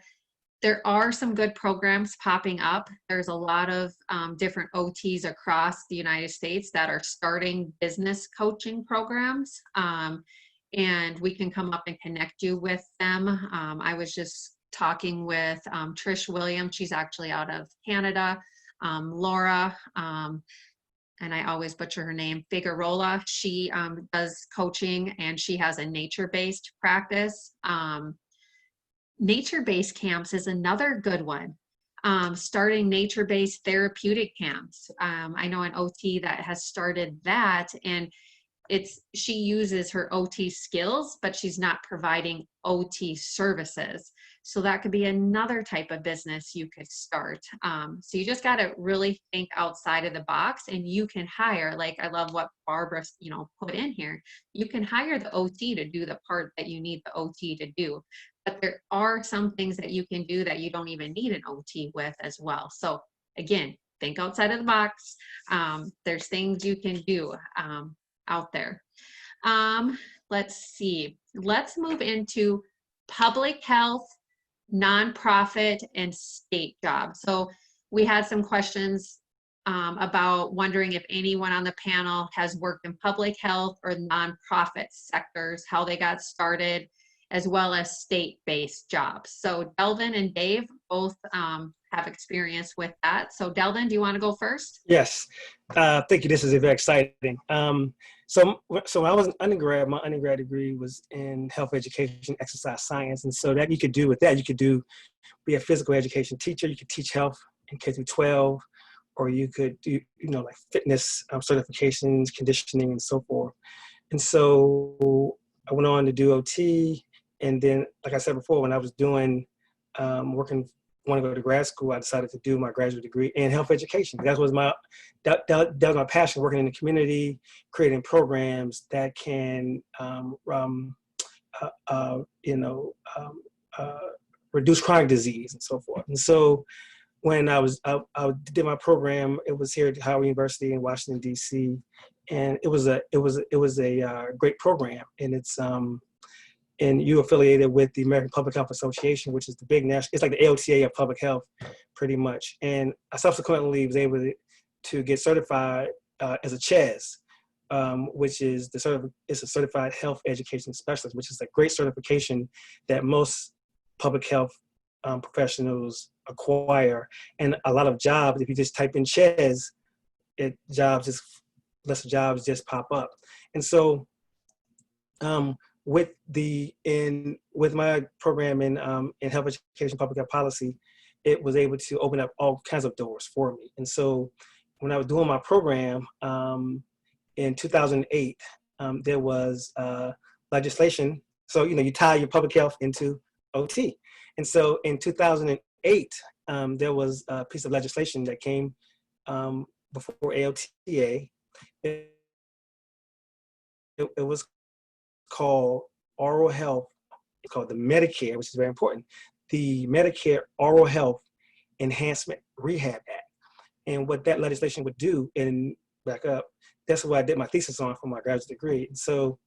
There are some good programs popping up. There's a lot of different OTs across the United States that are starting business coaching programs. And we can come up and connect you with them. I was just talking with Trish Williams. She's actually out of Canada. Laura, and I always butcher her name, Figueroa. She does coaching, and she has a nature-based practice. Nature-based camps is another good one. Starting nature-based therapeutic camps. I know an OT that has started that, and she uses her OT skills, but she's not providing OT services. So that could be another type of business you could start. So you just got to really think outside of the box, and you can hire, like I love what Barbara, put in here. You can hire the OT to do the part that you need the OT to do. But there are some things that you can do that you don't even need an OT with as well. So again, think outside of the box. There's things you can do out there. Let's see. Let's move into public health, nonprofit, and state jobs. So we had some questions about wondering if anyone on the panel has worked in public health or nonprofit sectors, how they got started, as well as state-based jobs. So Delvin and Dave both have experience with that. So Delvin, do you want to go first? Yes, thank you. This is very exciting. So when I was an undergrad, my undergrad degree was in health education, exercise science. And so that you could do with that, you could be a physical education teacher, you could teach health in K through 12, or you could do, like fitness certifications, conditioning, and so forth. And so I went on to do OT. And then, like I said before, when I was doing, want to go to grad school, I decided to do my graduate degree in health education. That was my passion, working in the community, creating programs that can, reduce chronic disease and so forth. And so when I did my program, it was here at Howard University in Washington, D.C. And it was a great program. And and you affiliated with the American Public Health Association, which is the big national, it's like the AOTA of public health, pretty much. And I subsequently was able to get certified as a CHES, which is it's a Certified Health Education Specialist, which is a great certification that most public health professionals acquire. And a lot of jobs, if you just type in CHES, less jobs just pop up. And so, with my program in health education, public health policy, it was able to open up all kinds of doors for me. And so when I was doing my program in 2008, there was legislation. So, you tie your public health into OT. And so in 2008, there was a piece of legislation that came before AOTA. It was called oral health. It's called the Medicare, which is very important. The Medicare Oral Health Enhancement Rehab Act. And what that legislation would do, and back up, that's what I did my thesis on for my graduate degree. And so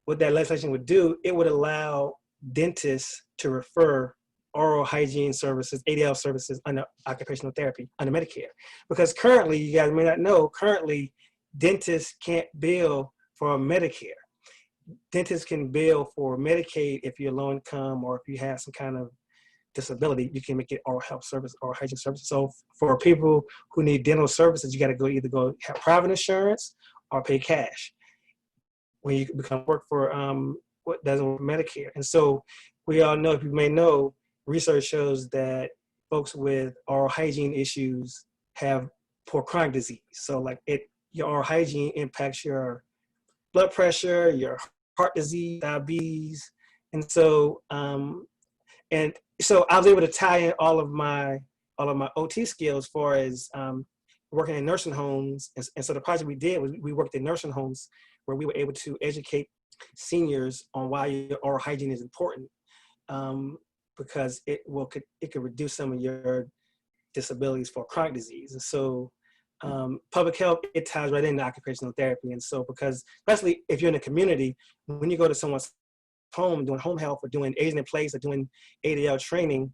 what that legislation would do, it would allow dentists to refer oral hygiene services, ADL services under occupational therapy, under Medicare. Because currently, you guys may not know, currently dentists can't bill for Medicare. Dentists can bill for Medicaid if you're low income or if you have some kind of disability. You can make it oral health service, oral hygiene service. So for people who need dental services, you got to either have private insurance or pay cash when you become work for what doesn't work for Medicare. And so we all know, if you may know, research shows that folks with oral hygiene issues have poor chronic disease. So your oral hygiene impacts your blood pressure, your heart disease, diabetes. And so, so I was able to tie in all of my OT skills as far as working in nursing homes. And so the project we did was we worked in nursing homes where we were able to educate seniors on why your oral hygiene is important, because it could reduce some of your disabilities for chronic disease. And so public health, it ties right into occupational therapy. And so, because especially if you're in a community, when you go to someone's home doing home health or doing aging in place or doing ADL training,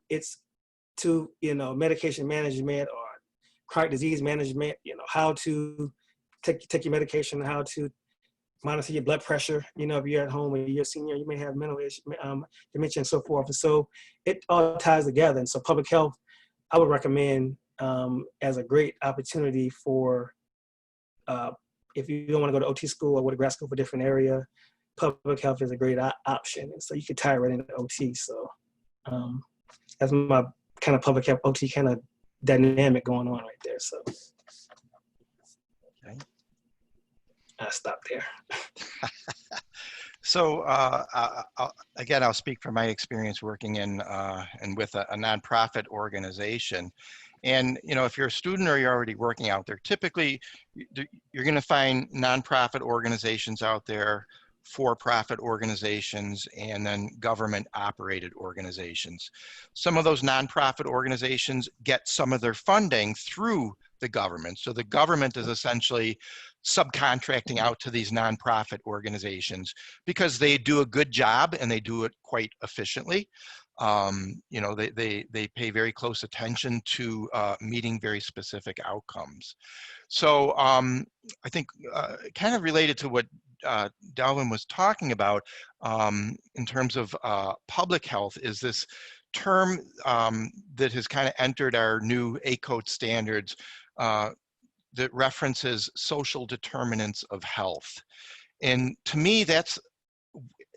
It's to, medication management or chronic disease management, how to take your medication, how to monitor your blood pressure. If you're at home or you're a senior, you may have mental issues, dementia and so forth. And so it all ties together. And so public health, I would recommend as a great opportunity for, if you don't want to go to OT school or go to grad school for a different area, public health is a great option. And so you could tie it right into OT. So that's my kind of public health OT kind of dynamic going on right there. So Okay. I'll stop there. So again, I'll speak from my experience working in and with a nonprofit organization. And if you're a student or you're already working out there, typically you're going to find nonprofit organizations out there, for-profit organizations, and then government-operated organizations. Some of those nonprofit organizations get some of their funding through the government. So the government is essentially subcontracting out to these nonprofit organizations because they do a good job and they do it quite efficiently. They pay very close attention to meeting very specific outcomes. So I think kind of related to what Delvin was talking about in terms of public health is this term that has kind of entered our new ACOTA standards that references social determinants of health. And to me, that's,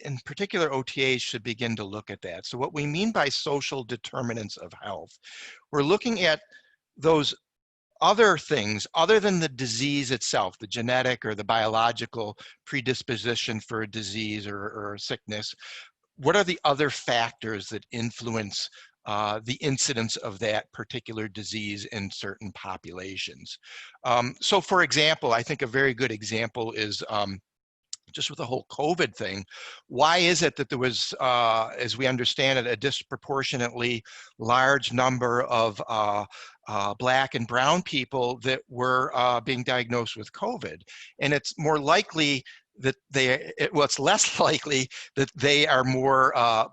in particular, OTAs should begin to look at that. So what we mean by social determinants of health, we're looking at those other things other than the disease itself, the genetic or the biological predisposition for a disease or sickness. What are the other factors that influence the incidence of that particular disease in certain populations? So for example, I think a very good example is just with the whole COVID thing. Why is it that there was, as we understand it, a disproportionately large number of Black and brown people that were being diagnosed with COVID? And it's more likely that it's less likely that they are more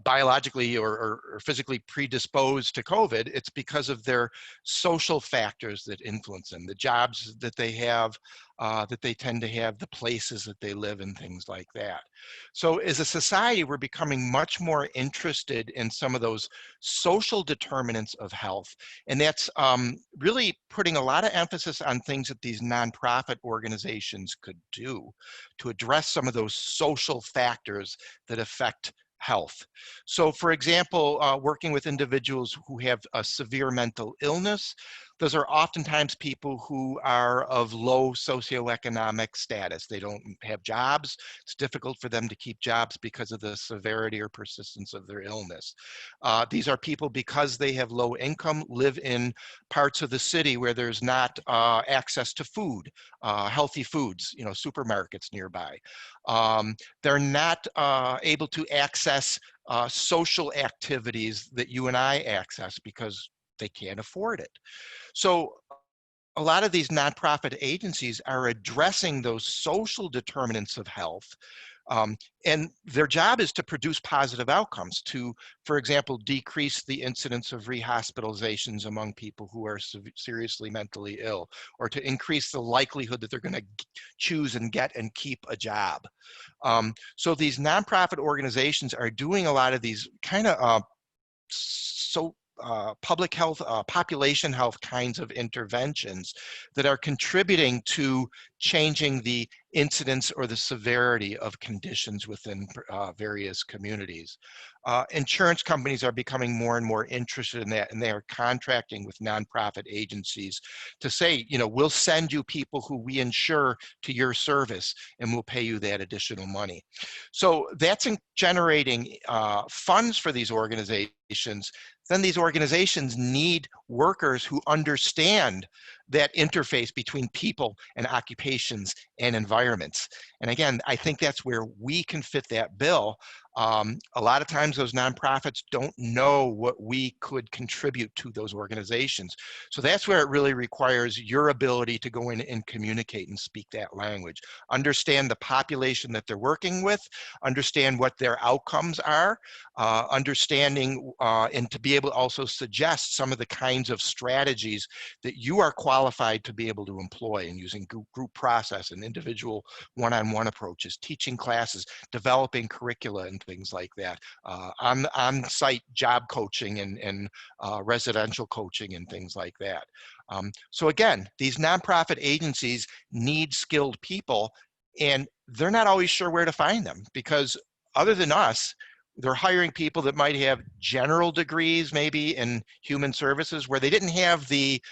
biologically or physically predisposed to COVID. It's because of their social factors that influence them, the jobs that they have, that they tend to have, the places that they live and things like that. So as a society, we're becoming much more interested in some of those social determinants of health. And that's really putting a lot of emphasis on things that these nonprofit organizations could do to address some of those social factors that affect health. So for example, working with individuals who have a severe mental illness, those are oftentimes people who are of low socioeconomic status. They don't have jobs. It's difficult for them to keep jobs because of the severity or persistence of their illness. These are people, because they have low income, live in parts of the city where there's not access to food, healthy foods, supermarkets nearby. They're not able to access social activities that you and I access because they can't afford it. So a lot of these nonprofit agencies are addressing those social determinants of health. And their job is to produce positive outcomes to, for example, decrease the incidence of rehospitalizations among people who are seriously mentally ill, or to increase the likelihood that they're going to choose and get and keep a job. So these nonprofit organizations are doing a lot of these kind of public health, population health kinds of interventions that are contributing to changing the incidence or the severity of conditions within various communities. Insurance companies are becoming more and more interested in that, and they are contracting with nonprofit agencies to say, we'll send you people who we insure to your service and we'll pay you that additional money. So that's generating funds for these organizations. Then these organizations need workers who understand that interface between people and occupations and environments. And again, I think that's where we can fit that bill A lot of times those nonprofits don't know what we could contribute to those organizations. So that's where it really requires your ability to go in and communicate and speak that language. Understand the population that they're working with, understand what their outcomes are, understanding and to be able to also suggest some of the kinds of strategies that you are qualified to be able to employ in using group process and individual one-on-one approaches, teaching classes, developing curricula and things like that, on-site job coaching and residential coaching and things like that. So again, these nonprofit agencies need skilled people, and they're not always sure where to find them, because other than us, they're hiring people that might have general degrees, maybe in human services, where they didn't have the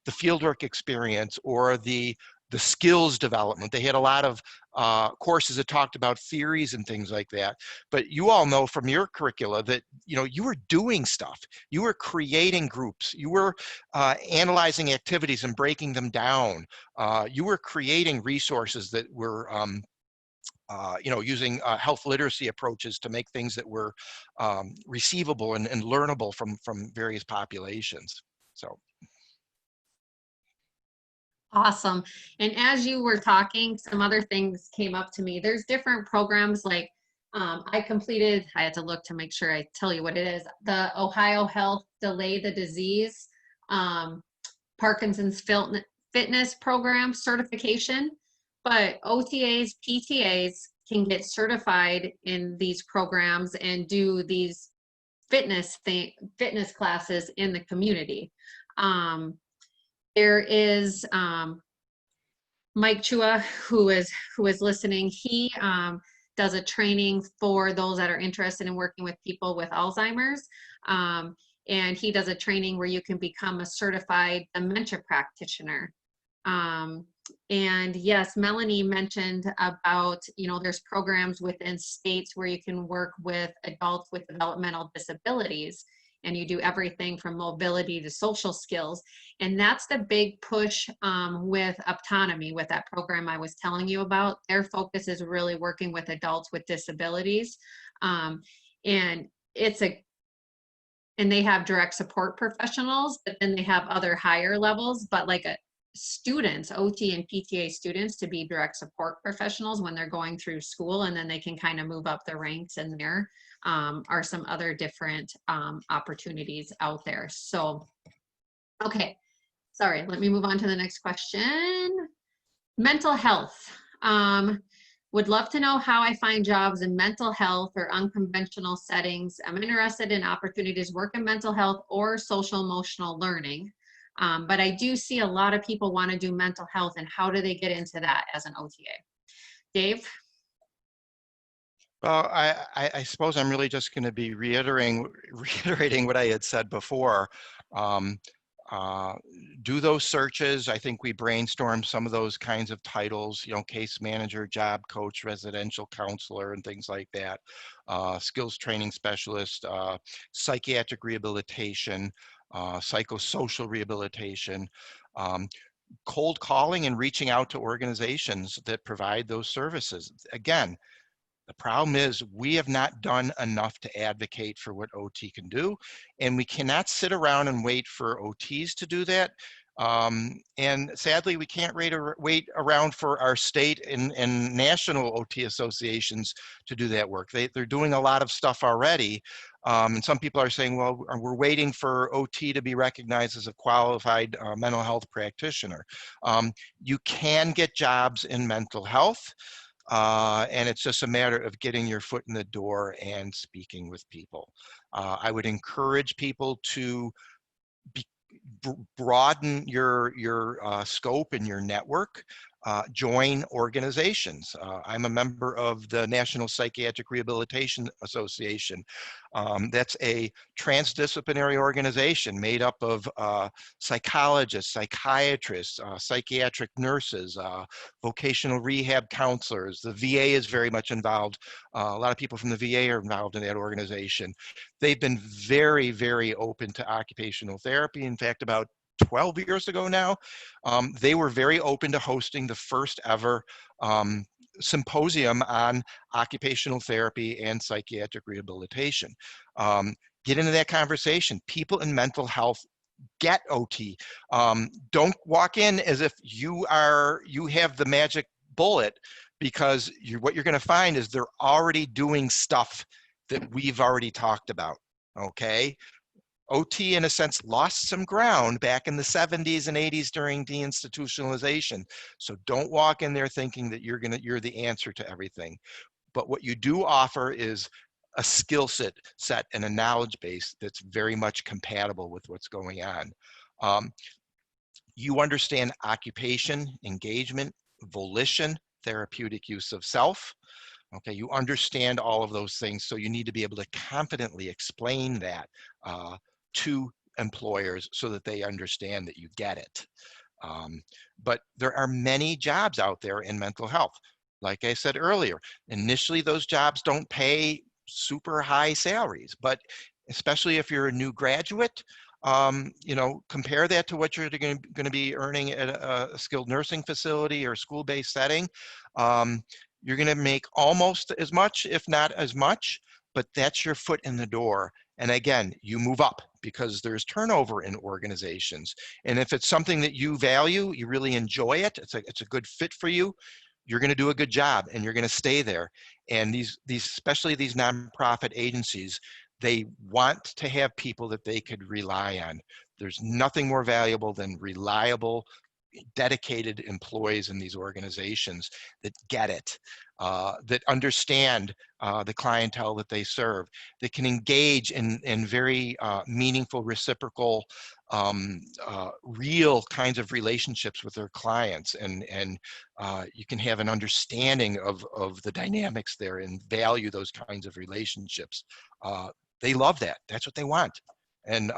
fieldwork experience or the skills development. They had a lot of courses that talked about theories and things like that. But you all know from your curricula that you were doing stuff. You were creating groups. You were analyzing activities and breaking them down. You were creating resources that were using health literacy approaches to make things that were receivable and learnable from various populations. So. Awesome. And as you were talking, some other things came up to me. There's different programs like I had to look to make sure I tell you what it is. The Ohio Health Delay the Disease Parkinson's Fitness Program certification. But OTAs, PTAs can get certified in these programs and do these fitness classes in the community. There is Mike Chua, who is listening. He does a training for those that are interested in working with people with Alzheimer's. And he does a training where you can become a certified dementia practitioner. And yes, Melanie mentioned about, there's programs within states where you can work with adults with developmental disabilities, and you do everything from mobility to social skills. And that's the big push with Autonomy, with that program I was telling you about. Their focus is really working with adults with disabilities. And they have direct support professionals, but then they have other higher levels, but like students, OT and PTA students, to be direct support professionals when they're going through school, and then they can kind of move up the ranks, and there are some other different opportunities out there. So, okay, sorry, let me move on to the next question. Mental health. Would love to know how I find jobs in mental health or unconventional settings. I'm interested in opportunities to work in mental health or social emotional learning. But I do see a lot of people want to do mental health, and how do they get into that as an OTA? Dave? Well, I suppose I'm really just going to be reiterating what I had said before. Do those searches. I think we brainstormed some of those kinds of titles, case manager, job coach, residential counselor, and things like that. Skills training specialist, psychiatric rehabilitation, psychosocial rehabilitation, cold calling and reaching out to organizations that provide those services. Again, the problem is we have not done enough to advocate for what OT can do, and we cannot sit around and wait for OTs to do that. And sadly, we can't wait around for our state and national OT associations to do that work. They're doing a lot of stuff already. And some people are saying, well, we're waiting for OT to be recognized as a qualified mental health practitioner. You can get jobs in mental health. And it's just a matter of getting your foot in the door and speaking with people. I would encourage people to broaden your scope and your network. Join organizations. I'm a member of the National Psychiatric Rehabilitation Association. That's a transdisciplinary organization made up of psychologists, psychiatrists, psychiatric nurses, vocational rehab counselors. The VA is very much involved. A lot of people from the VA are involved in that organization. They've been very, very open to occupational therapy. In fact, about 12 years ago now, they were very open to hosting the first ever symposium on occupational therapy and psychiatric rehabilitation. Get into that conversation. People in mental health get OT. Don't walk in as if you have the magic bullet, because what you're going to find is they're already doing stuff that we've already talked about. Okay. OT, in a sense, lost some ground back in the 70s and 80s during deinstitutionalization. So don't walk in there thinking that you're the answer to everything. But what you do offer is a skill set and a knowledge base that's very much compatible with what's going on. You understand occupation, engagement, volition, therapeutic use of self. Okay, you understand all of those things, so you need to be able to confidently explain that to employers so that they understand that you get it. But there are many jobs out there in mental health. Like I said earlier, initially those jobs don't pay super high salaries, but especially if you're a new graduate, you know, compare that to what you're going to be earning at a skilled nursing facility or school-based setting. You're going to make almost as much, if not as much, but that's your foot in the door. And again, you move up because there's turnover in organizations. And if it's something that you value, you really enjoy it, it's a good fit for you, you're going to do a good job and you're going to stay there. And these especially these nonprofit agencies, they want to have people that they could rely on. There's nothing more valuable than reliable, dedicated employees in these organizations that get it, that understand the clientele that they serve, that can engage in very meaningful, reciprocal, real kinds of relationships with their clients, and you can have an understanding of the dynamics there and value those kinds of relationships. They love that. That's what they want. And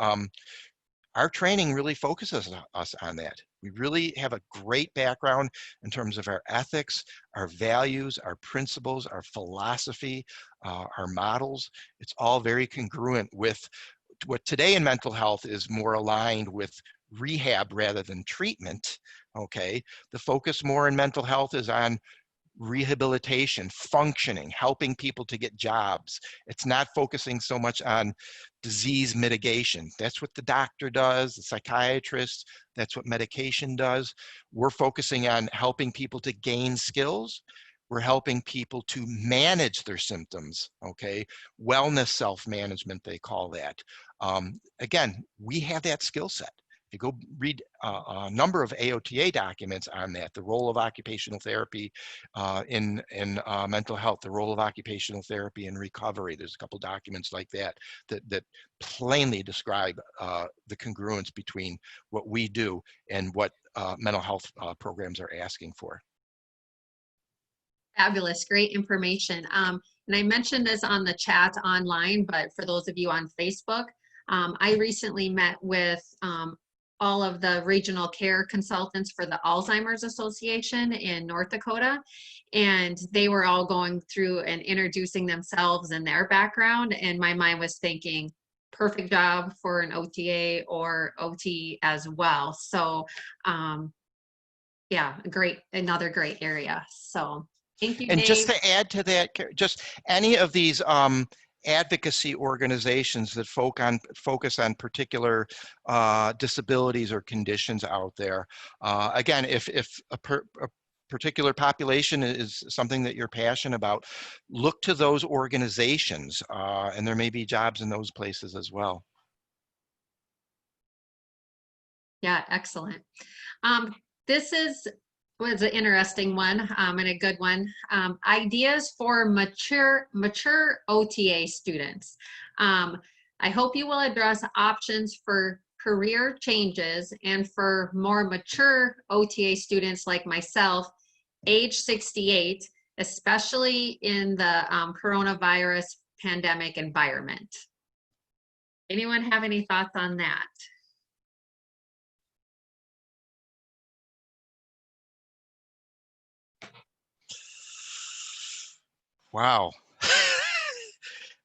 our training really focuses us on that. We really have a great background in terms of our ethics, our values, our principles, our philosophy, our models. It's all very congruent with what today in mental health is more aligned with rehab rather than treatment. Okay, the focus more in mental health is on rehabilitation, functioning, helping people to get jobs. It's not focusing so much on disease mitigation. That's what the doctor does, the psychiatrist, that's what medication does. We're focusing on helping people to gain skills. We're helping people to manage their symptoms, okay? Wellness self-management, they call that. Again, we have that skill set. You go read a number of AOTA documents on that, the role of occupational therapy in mental health, the role of occupational therapy in recovery. There's a couple documents like that that plainly describe the congruence between what we do and what mental health programs are asking for. Fabulous, great information. And I mentioned this on the chat online, but for those of you on Facebook, I recently met with all of the regional care consultants for the Alzheimer's Association in North Dakota. And they were all going through and introducing themselves and their background. And my mind was thinking, perfect job for an OTA or OT as well. So yeah, another great area. So thank you, And Dave. just to add to that, just any of these advocacy organizations that focus on particular disabilities or conditions out there. Again, if a particular population is something that you're passionate about, look to those organizations, and there may be jobs in those places as well. Yeah, excellent. This was an interesting one and a good one. Ideas for mature OTA students. I hope you will address options for career changes and for more mature OTA students like myself, age 68, especially in the coronavirus pandemic environment. Anyone have any thoughts on that? Wow.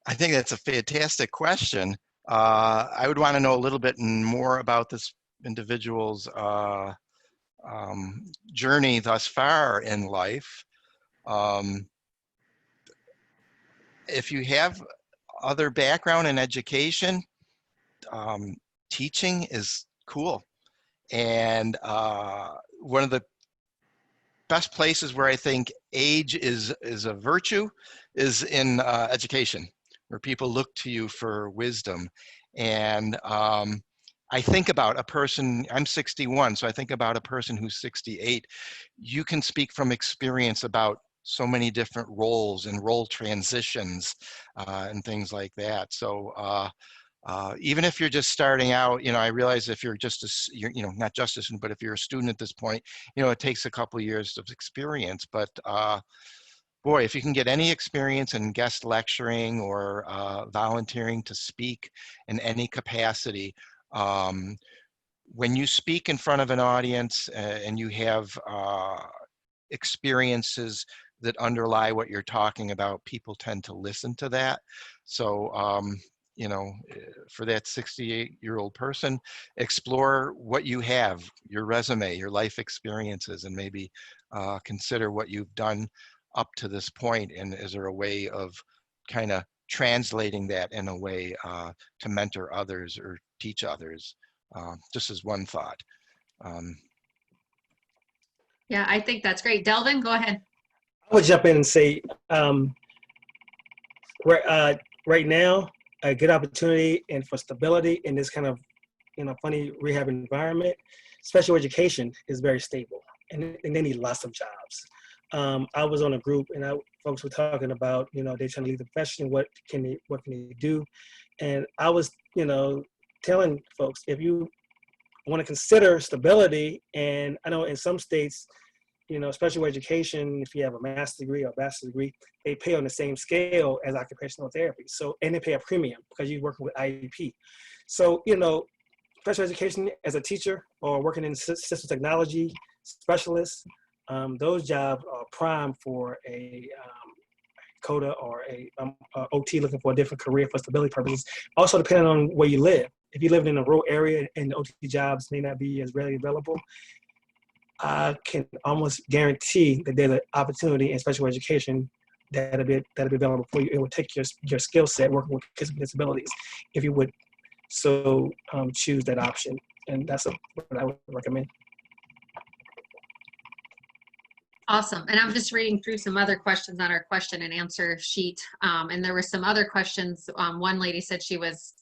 I think that's a fantastic question. I would want to know a little bit more about this individual's journey thus far in life. If you have other background in education, teaching is cool. And one of the best places where I think age is a virtue is in education, where people look to you for wisdom. And I think about a person, I'm 61, so I think about a person who's 68. You can speak from experience about so many different roles and role transitions and things like that. So even if you're just starting out, I realize if you're just not just a student, but if you're a student at this point, it takes a couple of years of experience. But boy, if you can get any experience in guest lecturing or volunteering to speak in any capacity, when you speak in front of an audience and you have experiences that underlie what you're talking about, people tend to listen to that. So, for that 68-year-old person, explore what you have, your resume, your life experiences, and maybe consider what you've done up to this point. And is there a way of kind of translating that in a way to mentor others or teach others? Just as one thought. Yeah, I think that's great. Delvin, go ahead. I would jump in and say, right now, a good opportunity and for stability in this kind of, funny rehab environment, special education is very stable, and they need lots of jobs. I was on a group, and folks were talking about, they're trying to leave the profession. What can they do? And I was, telling folks, if you want to consider stability, and I know in some states, special education, if you have a master's degree or a bachelor's degree, they pay on the same scale as occupational therapy. So, and they pay a premium because you're working with IEP. So, special education as a teacher or working in assistive technology specialist, those jobs are prime for a COTA or a OT looking for a different career for stability purposes. Also, depending on where you live. If you live in a rural area and the OT jobs may not be as readily available, I can almost guarantee that there's an opportunity in special education that'll be available for you. It will take your skill set working with kids with disabilities, if you would so choose that option. And that's what I would recommend. Awesome. And I'm just reading through some other questions on our question and answer sheet. And there were some other questions. One lady said she was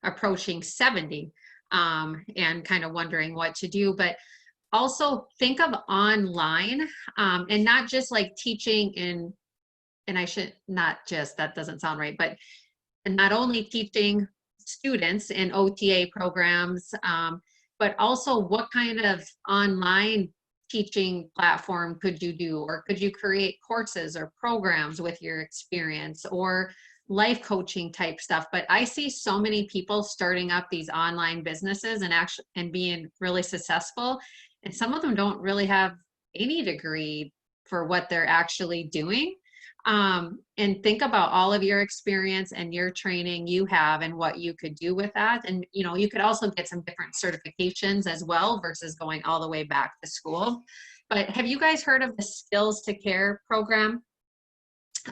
approaching 70 and kind of wondering what to do. But also think of online and not just like teaching and I should not just, that doesn't sound right, but not only teaching students in OTA programs, but also what kind of online teaching platform could you do, or could you create courses or programs with your experience, or life coaching type stuff. But I see so many people starting up these online businesses and being really successful. And some of them don't really have any degree for what they're actually doing. And think about all of your experience and your training you have and what you could do with that. And, you could also get some different certifications as well versus going all the way back to school. But have you guys heard of the Skills to Care program?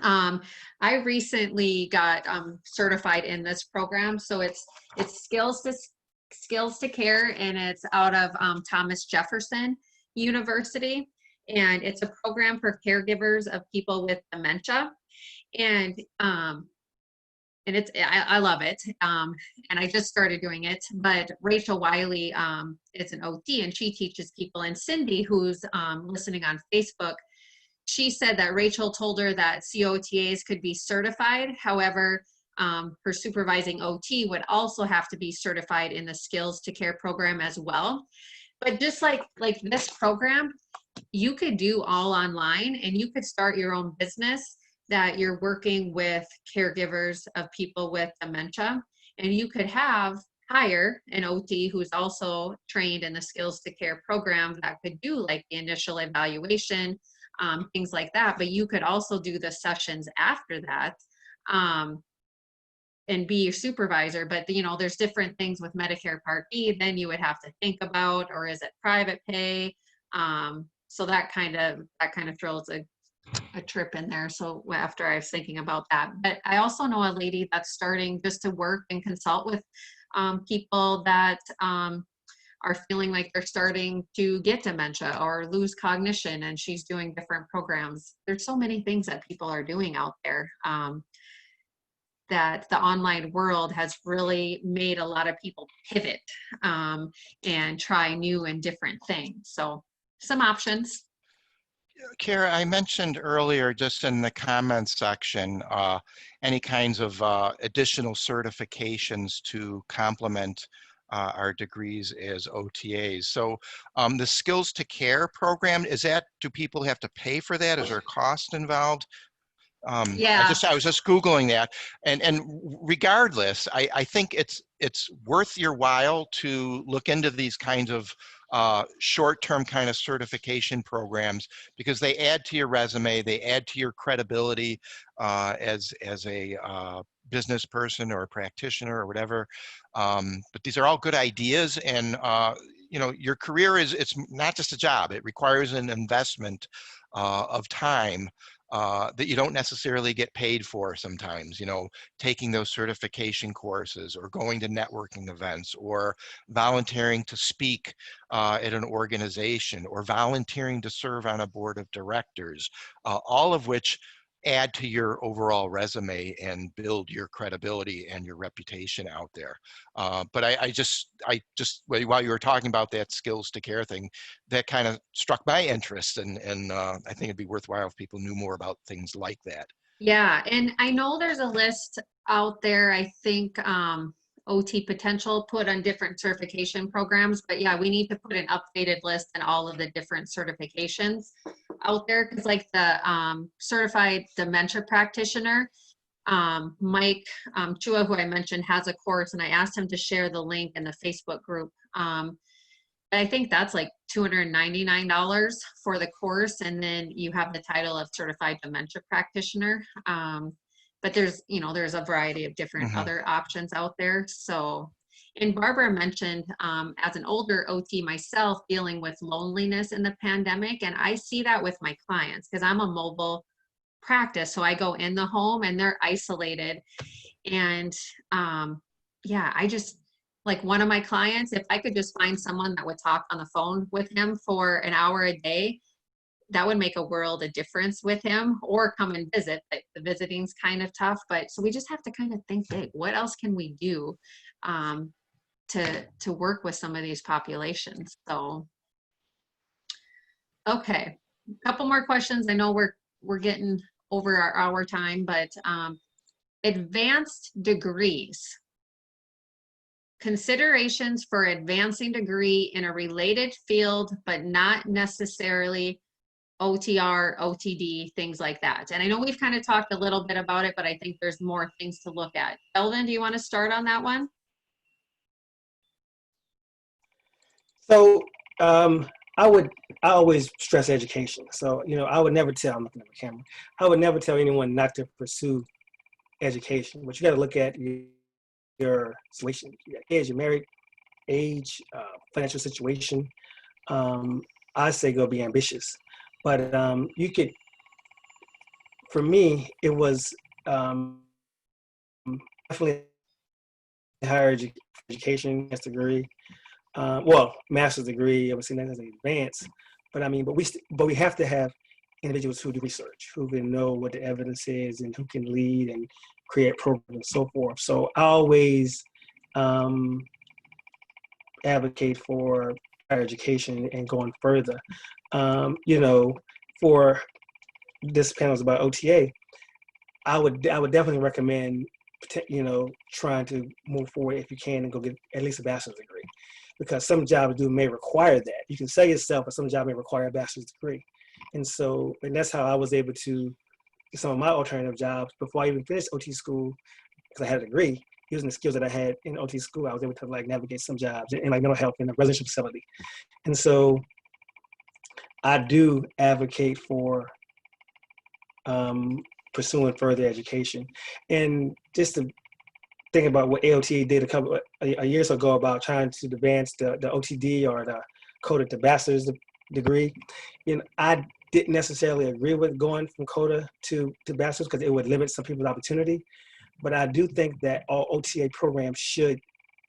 I recently got certified in this program. So it's Skills to Care, and it's out of Thomas Jefferson University. And it's a program for caregivers of people with dementia. And it's, I love it. And I just started doing it, but Rachel Wiley is an OT and she teaches people. And Cindy, who's listening on Facebook, she said that Rachel told her that COTAs could be certified. However, her supervising OT would also have to be certified in the Skills to Care program as well. But just like this program, you could do all online, and you could start your own business that you're working with caregivers of people with dementia, and you could hire an OT who's also trained in the Skills to Care program that could do like the initial evaluation, things like that. But you could also do the sessions after that and be your supervisor. But there's different things with Medicare Part B then you would have to think about, or is it private pay? So that kind of throws a trip in there. So after I was thinking about that, but I also know a lady that's starting just to work and consult with people that are feeling like they're starting to get dementia or lose cognition, and she's doing different programs. There's so many things that people are doing out there that the online world has really made a lot of people pivot and try new and different things. So some options. Kara, I mentioned earlier just in the comments section, any kinds of additional certifications to complement our degrees as OTAs. So the Skills to Care program, do people have to pay for that? Is there a cost involved? Yeah. I was just Googling that, and regardless, I think it's worth your while to look into these kinds of short-term kind of certification programs, because they add to your resume, they add to your credibility as a business person or a practitioner or whatever. But these are all good ideas, and you know, your career it's not just a job. It requires an investment of time that you don't necessarily get paid for sometimes, you know, taking those certification courses or going to networking events or volunteering to speak at an organization or volunteering to serve on a board of directors, all of which add to your overall resume and build your credibility and your reputation out there. But I just, while you were talking about that Skills to Care thing, that kind of struck my interest, and I think it'd be worthwhile if people knew more about things like that. Yeah, and I know there's a list out there, I think OT Potential put on different certification programs, but yeah, we need to put an updated list and all of the different certifications out there, because like the certified dementia practitioner, Mike Chua, who I mentioned, has a course, and I asked him to share the link in the Facebook group. I think that's like $299 for the course, and then you have the title of certified dementia practitioner. But there's, you know, there's a variety of different other options out there. So, and Barbara mentioned, as an older OT myself, dealing with loneliness in the pandemic, and I see that with my clients because I'm a mobile practice, so I go in the home and they're isolated, and yeah, I just, like one of my clients, if I could just find someone that would talk on the phone with him for an hour a day, that would make a world of difference with him, or come and visit. But the visiting's kind of tough, but so we just have to kind of think big. What else can we do to work with some of these populations? So, okay, a couple more questions. I know we're getting over our hour time, but advanced degrees. Considerations for advancing degree in a related field, but not necessarily OTR, OTD, things like that. And I know we've kind of talked a little bit about it, but I think there's more things to look at. Elvin, do you want to start on that one? So I always stress education. So, you know, I would never tell, I'm looking at the camera, I would never tell anyone not to pursue education, but you got to look at your situation, your age, you're married, age, financial situation. I say go be ambitious, but you could, for me, it was definitely higher education, master's degree, well, master's degree, I would say that as an advance, but I mean, but we have to have individuals who do research, who can know what the evidence is and who can lead and create programs and so forth. So I always advocate for higher education and going further. You know, for this panel is about OTA, I would definitely recommend, you know, trying to move forward if you can and go get at least a bachelor's degree, because some jobs may require that. You can say yourself, but some jobs may require a bachelor's degree. And so, and that's how I was able to get some of my alternative jobs before I even finished OT school, because I had a degree. Using the skills that I had in OT school, I was able to like navigate some jobs in like mental health in a residential facility. And so I do advocate for pursuing further education. And just to think about what AOTA did a years ago about trying to advance the OTD or the COTA to bachelor's degree, you know, didn't necessarily agree with going from COTA to bachelor's because it would limit some people's opportunity. But I do think that all OTA programs should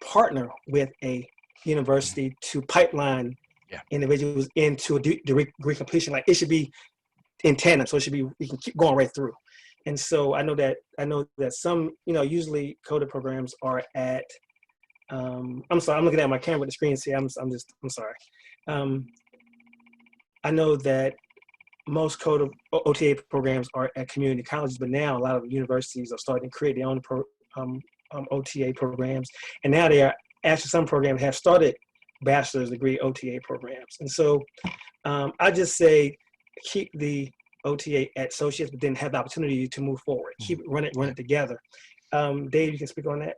partner with a university to pipeline individuals into a degree completion. Like it should be in tandem, so it should be, we can keep going right through. And so I know that some, usually COTA programs are at, I'm sorry, I'm looking at my camera with the screen. See, I'm sorry. I know that most COTA OTA programs are at community colleges, but now a lot of universities are starting to create their own OTA programs. And now they are actually, some programs have started bachelor's degree OTA programs. And so I just say keep the OTA at associates, but then have the opportunity to move forward. Keep run it together. Dave, you can speak on that.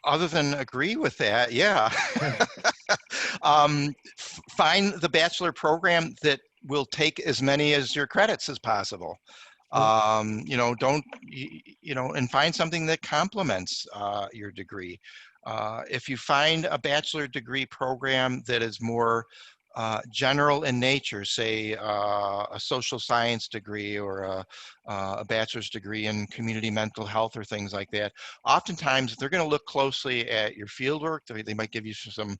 Other than agree with that, yeah. Find the bachelor program that will take as many as your credits as possible. And find something that complements your degree. If you find a bachelor degree program that is more general in nature, say a social science degree or a bachelor's degree in community mental health or things like that, oftentimes they're going to look closely at your fieldwork. They might give you some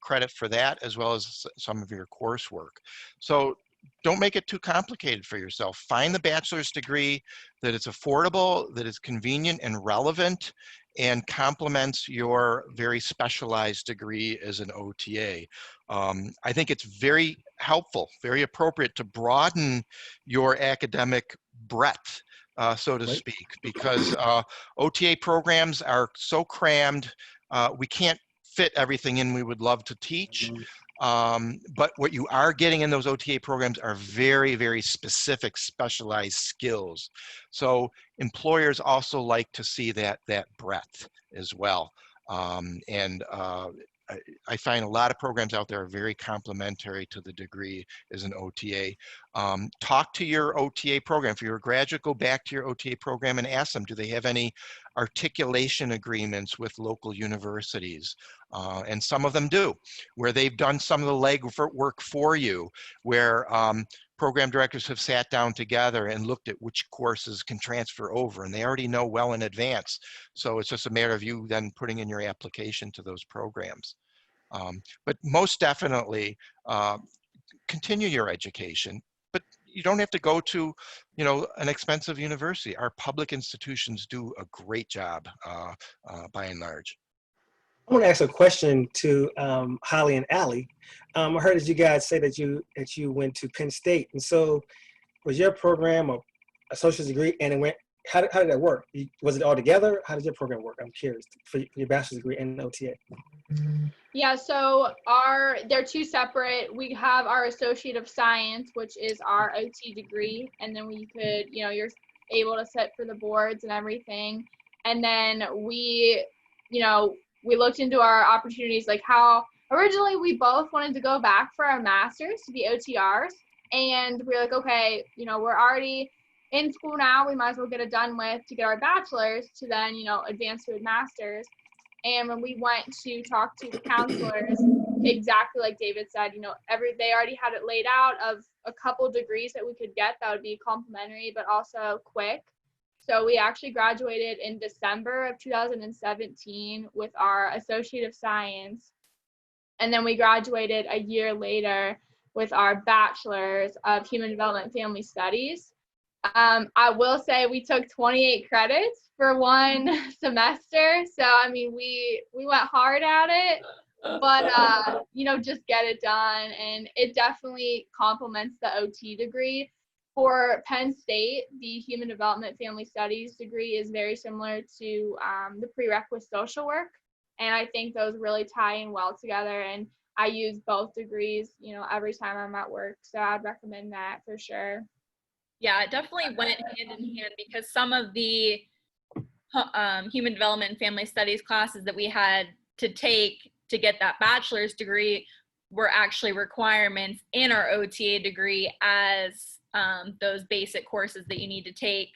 credit for that, as well as some of your coursework. So don't make it too complicated for yourself. Find the bachelor's degree that is affordable, that is convenient and relevant, and complements your very specialized degree as an OTA. I think it's very helpful, very appropriate to broaden your academic breadth, so to speak, because OTA programs are so crammed, we can't fit everything in we would love to teach. But what you are getting in those OTA programs are very, very specific, specialized skills. So employers also like to see that breadth as well. I find a lot of programs out there are very complementary to the degree as an OTA. Talk to your OTA program. If you're a graduate, go back to your OTA program and ask them, do they have any articulation agreements with local universities? And some of them do, where they've done some of the legwork for you, where program directors have sat down together and looked at which courses can transfer over, and they already know well in advance. So it's just a matter of you then putting in your application to those programs. But most definitely continue your education, but you don't have to go to, an expensive university. Our public institutions do a great job by and large. I want to ask a question to Holly and Allie. I heard that you guys say that you went to Penn State, and so was your program a associate's degree, and it went? How did that work? Was it all together? How did your program work? I'm curious for your bachelor's degree and OTA. Yeah, so they're two separate. We have our Associate of Science, which is our OT degree, and then we could, you're able to sit for the boards and everything. And then we looked into our opportunities, like how originally we both wanted to go back for our masters to be OTRs, and we were like, okay, we're already in school now, we might as well get it done with to get our bachelor's to then, advance to a master's. And when we went to talk to the counselors, exactly like David said, they already had it laid out of a couple degrees that we could get that would be complimentary, but also quick. So we actually graduated in December of 2017 with our Associate of Science. And then we graduated a year later with our Bachelor's of Human Development and Family Studies. I will say we took 28 credits for one semester. So, we went hard at it, but, just get it done. And it definitely complements the OT degree. For Penn State, the Human Development Family Studies degree is very similar to the prerequisite social work. And I think those really tie in well together. And I use both degrees, every time I'm at work. So I'd recommend that for sure. Yeah, it definitely went hand in hand because some of the human development and family studies classes that we had to take to get that bachelor's degree were actually requirements in our OTA degree as those basic courses that you need to take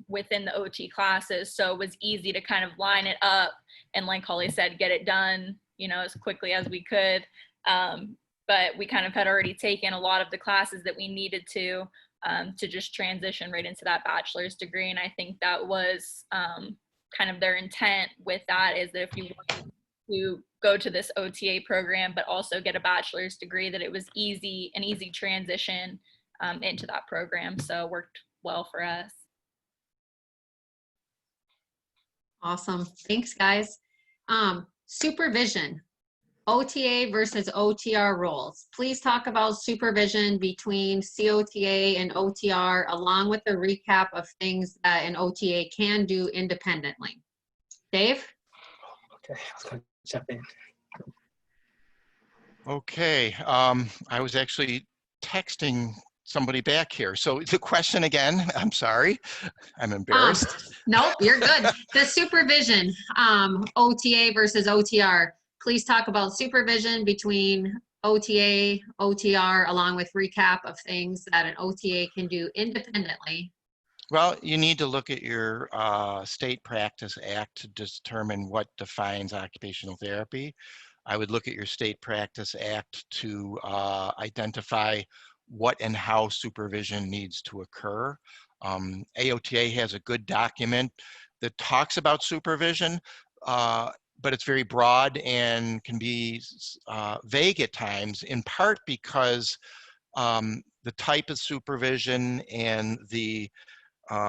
within the OT classes. So it was easy to kind of line it up and, like Holly said, get it done, as quickly as we could. but we kind of had already taken a lot of the classes that we needed to just transition right into that bachelor's degree. And I think that was kind of their intent with that, is that if you wanted to go to this OTA program, but also get a bachelor's degree, that it was an easy transition into that program. So it worked well for us. Awesome. Thanks, guys. Supervision, OTA versus OTR roles. Please talk about supervision between COTA and OTR, along with a recap of things that an OTA can do independently. Dave? Okay, I was going to jump in. Okay, I was actually texting somebody back here. So the question again, I'm sorry, I'm embarrassed. Nope, you're good. The supervision, OTA versus OTR. Please talk about supervision between OTA, OTR, along with recap of things that an OTA can do independently. Well, you need to look at your State Practice Act to determine what defines occupational therapy. I would look at your State Practice Act to identify what and how supervision needs to occur. AOTA has a good document that talks about supervision, but it's very broad and can be vague at times, in part because the type of supervision and the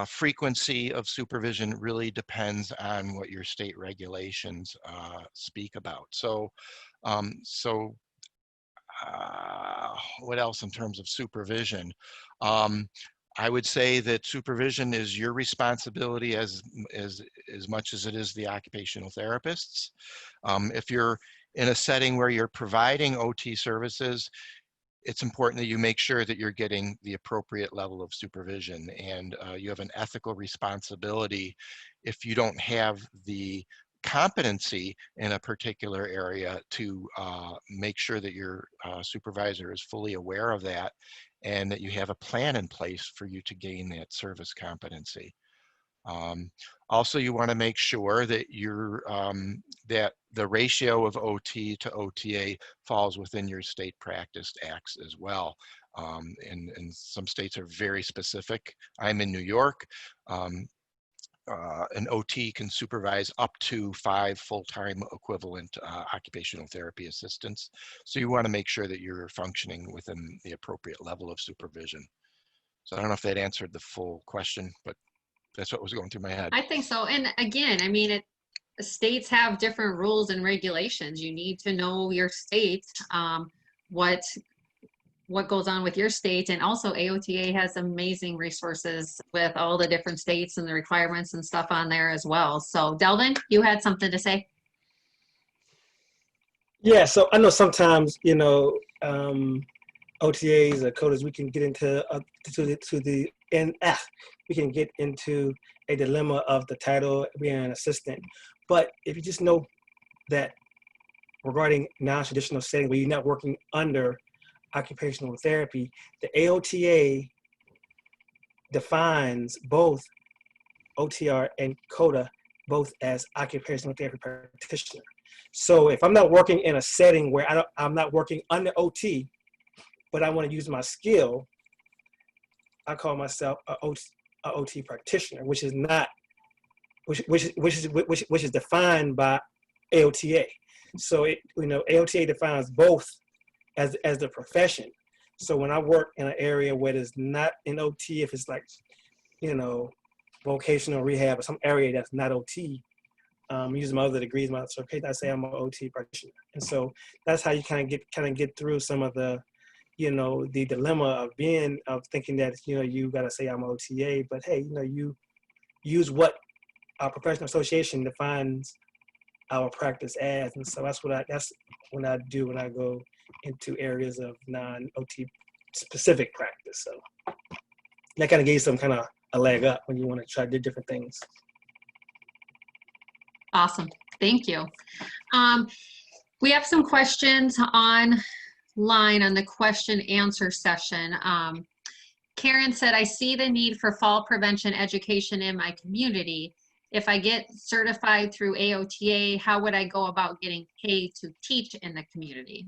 frequency of supervision really depends on what your state regulations speak about. So, what else in terms of supervision? I would say that supervision is your responsibility as much as it is the occupational therapist's. If you're in a setting where you're providing OT services, it's important that you make sure that you're getting the appropriate level of supervision, and you have an ethical responsibility if you don't have the competency in a particular area to make sure that your supervisor is fully aware of that and that you have a plan in place for you to gain that service competency. Also, you want to make sure that that the ratio of OT to OTA falls within your state practice acts as well. And some states are very specific. I'm in New York. An OT can supervise up to 5 full-time equivalent occupational therapy assistants. So you want to make sure that you're functioning within the appropriate level of supervision. So I don't know if that answered the full question, but that's what was going through my head. I think so. And again, I mean, states have different rules and regulations. You need to know your state, what goes on with your state. And also AOTA has amazing resources with all the different states and the requirements and stuff on there as well. So Delvin, you had something to say? Yeah, so I know sometimes, you know, OTAs or COTAs, we can get into we can get into a dilemma of the title being an assistant. But if you just know that regarding non-traditional setting where you're not working under occupational therapy, the AOTA defines both OTR and COTA both as occupational therapy practitioner. So if I'm not working in a setting where I'm not working under OT, but I want to use my skill, I call myself a OT practitioner, which is not, which is defined by AOTA. So AOTA defines both as the profession. So when I work in an area where there's not an OT, if it's like, vocational rehab or some area that's not OT, using my other degrees, my certificate, I say I'm an OT practitioner. And so that's how you kind of get through some of the, the dilemma of thinking that, you got to say I'm OTA, but hey, you use what our professional association defines our practice as. And so that's when I do when I go into areas of non-OT specific practice. So that kind of gave some kind of a leg up when you want to try to do different things. Awesome. Thank you. We have some questions online on the question answer session. Karen said, I see the need for fall prevention education in my community. If I get certified through AOTA, how would I go about getting paid to teach in the community?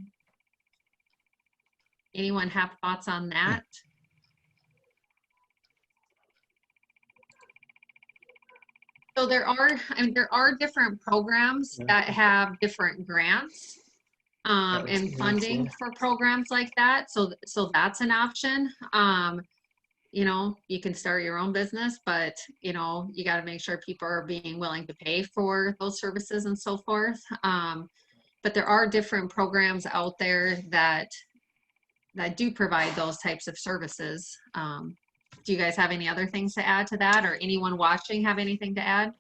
Anyone have thoughts on that? So there are different programs that have different grants and funding for programs like that. So that's an option. You know, you can start your own business, but you know, you got to make sure people are being willing to pay for those services and so forth. But there are different programs out there that do provide those types of services. Do you guys have any other things to add to that, or anyone watching have anything to add?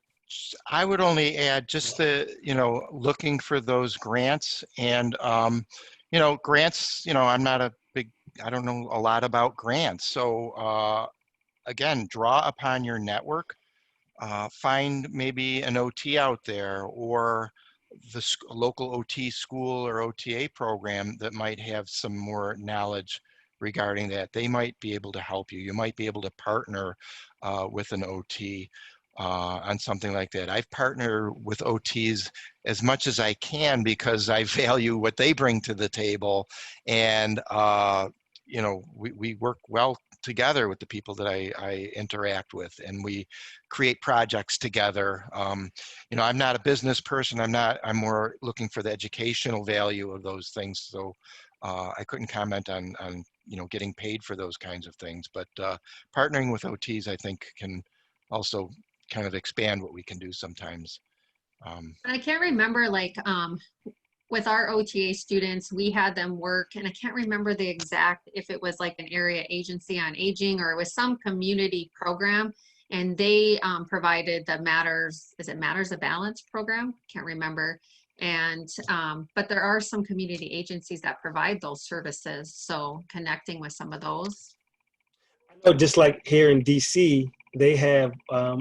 I would only add just the, you know, looking for those grants and, you know, grants, you know, I'm not a big, I don't know a lot about grants. So again, draw upon your network, find maybe an OT out there or the local OT school or OTA program that might have some more knowledge regarding that. They might be able to help you. You might be able to partner with an OT on something like that. I've partnered with OTs as much as I can because I value what they bring to the table. And, you know, we work well together with the people that I interact with, and we create projects together. You know, I'm not a business person. I'm more looking for the educational value of those things. So I couldn't comment on, you know, getting paid for those kinds of things, but partnering with OTs, I think, can also kind of expand what we can do sometimes. I can't remember, like, with our OTA students, we had them work, and I can't remember the exact, if it was like an area agency on aging or it was some community program, and they provided the Matters, is it Matters of Balance program? Can't remember. And, but there are some community agencies that provide those services. So connecting with some of those. I know just like here in DC, they have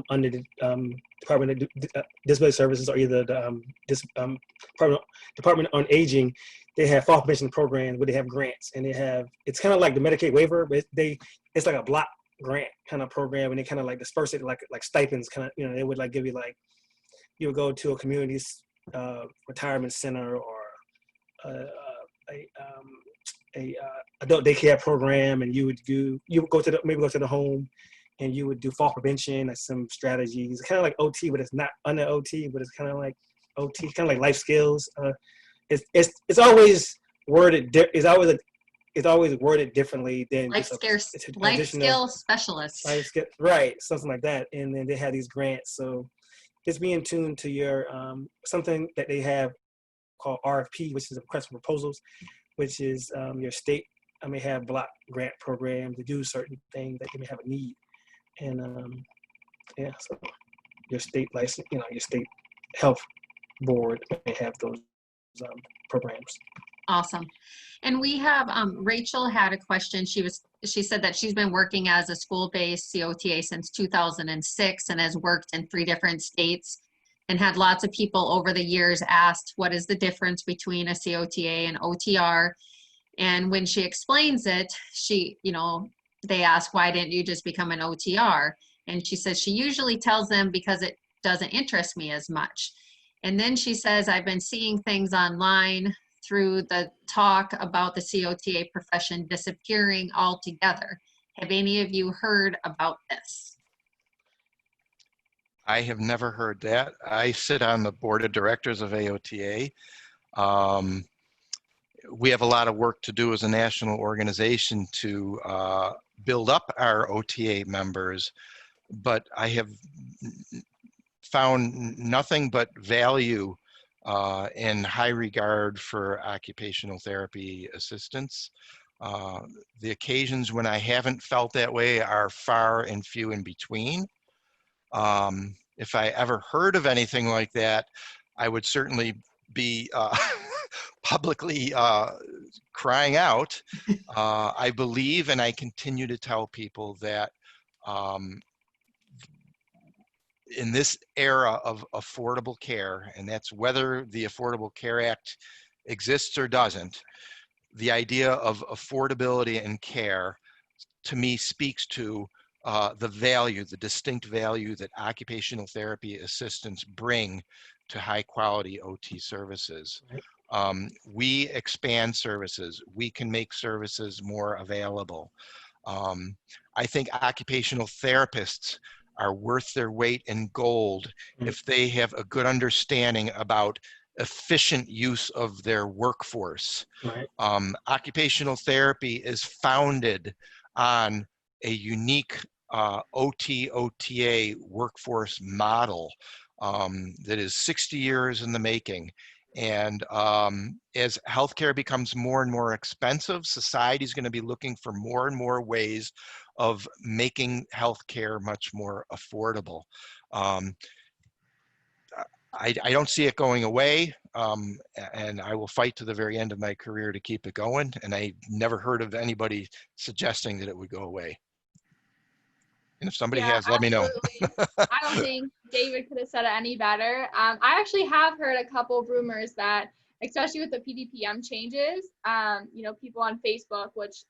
under the Department of Disability Services, or either the Department on Aging, they have fall prevention programs where they have grants, and they have, it's kind of like the Medicaid waiver, but it's like a block grant kind of program, and they kind of like disperse it like stipends, kind of, you know, they would like give you, like, you would go to a community retirement center or a adult daycare program, and you would go to the home, and you would do fall prevention and some strategies, kind of like OT, but it's not under OT, but it's kind of like OT, kind of like life skills. It's always worded. It's always worded differently than life skill specialists. Life skill, right? Something like that. And then they have these grants. So just be in tune to your something that they have called RFP, which is a request for proposals, which is your state may have block grant programs to do certain things that you may have a need. And yeah, so your state license, you know, your state health board may have those programs. Awesome. And we have, Rachel had a question. She said that she's been working as a school-based COTA since 2006 and has worked in 3 different states, and had lots of people over the years asked, what is the difference between a COTA and OTR? And when she explains it, they ask, why didn't you just become an OTR? And she says she usually tells them because it doesn't interest me as much. And then she says, I've been seeing things online through the talk about the COTA profession disappearing altogether. Have any of you heard about this? I have never heard that. I sit on the board of directors of AOTA. We have a lot of work to do as a national organization to build up our OTA members, but I have found nothing but value and high regard for occupational therapy assistants. The occasions when I haven't felt that way are far and few in between. If I ever heard of anything like that, I would certainly be publicly crying out. I believe, and I continue to tell people that in this era of affordable care, and that's whether the Affordable Care Act exists or doesn't, the idea of affordability and care, to me, speaks to the distinct value that occupational therapy assistants bring to high quality OT services. We expand services. We can make services more available. I think occupational therapists are worth their weight in gold if they have a good understanding about efficient use of their workforce. Right. Occupational therapy is founded on a unique OTA workforce model that is 60 years in the making. And as healthcare becomes more and more expensive, society is going to be looking for more and more ways of making healthcare much more affordable. I don't see it going away, and I will fight to the very end of my career to keep it going. And I never heard of anybody suggesting that it would go away. And if somebody Yeah, has, let me know. I don't think David could have said it any better. I actually have heard a couple of rumors that, especially with the PDPM changes, you know, people on Facebook, which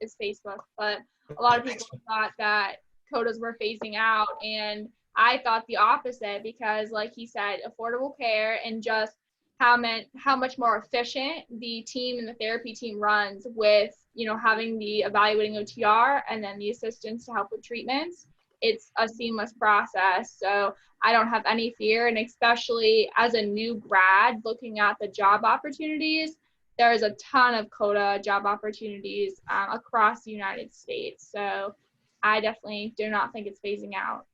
is Facebook, but a lot of people thought that COTAs were phasing out, and I thought the opposite, because like he said, affordable care and just how much more efficient the team and the therapy team runs with, you know, having the evaluating OTR and then the assistants to help with treatments. It's a seamless process. So I don't have any fear. And especially as a new grad looking at the job opportunities, there's a ton of COTA job opportunities across the United States. So I definitely do not think it's phasing out.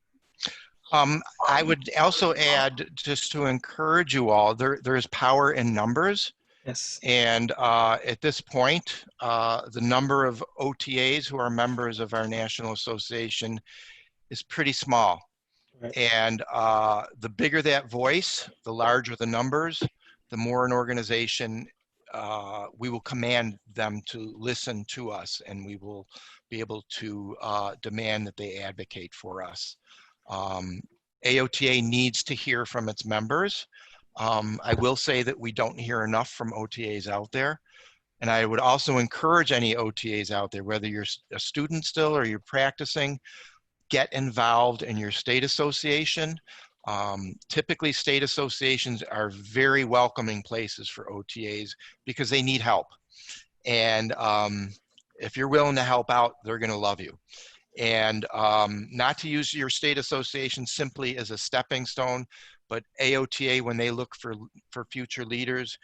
I would also add, just to encourage you all, there is power in numbers. Yes. And at this point, the number of OTAs who are members of our national association is pretty small. Right. And the bigger that voice, the larger the numbers, the more an organization, we will command them to listen to us, and we will be able to demand that they advocate for us. AOTA needs to hear from its members. I will say that we don't hear enough from OTAs out there. And I would also encourage any OTAs out there, whether you're a student still or you're practicing, get involved in your state association. Typically, state associations are very welcoming places for OTAs because they need help. And if you're willing to help out, they're going to love you. And not to use your state association simply as a stepping stone, but AOTA, when they look for future leaders,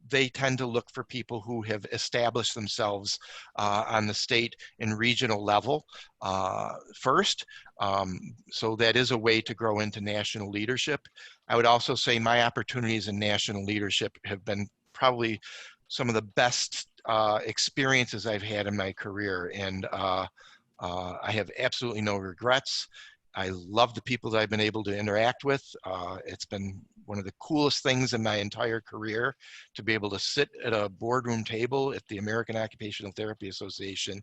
they tend to look for people who have established themselves on the state and regional level first. So that is a way to grow into national leadership. I would also say my opportunities in national leadership have been probably some of the best experiences I've had in my career. And I have absolutely no regrets. I love the people that I've been able to interact with. It's been one of the coolest things in my entire career to be able to sit at a boardroom table at the American Occupational Therapy Association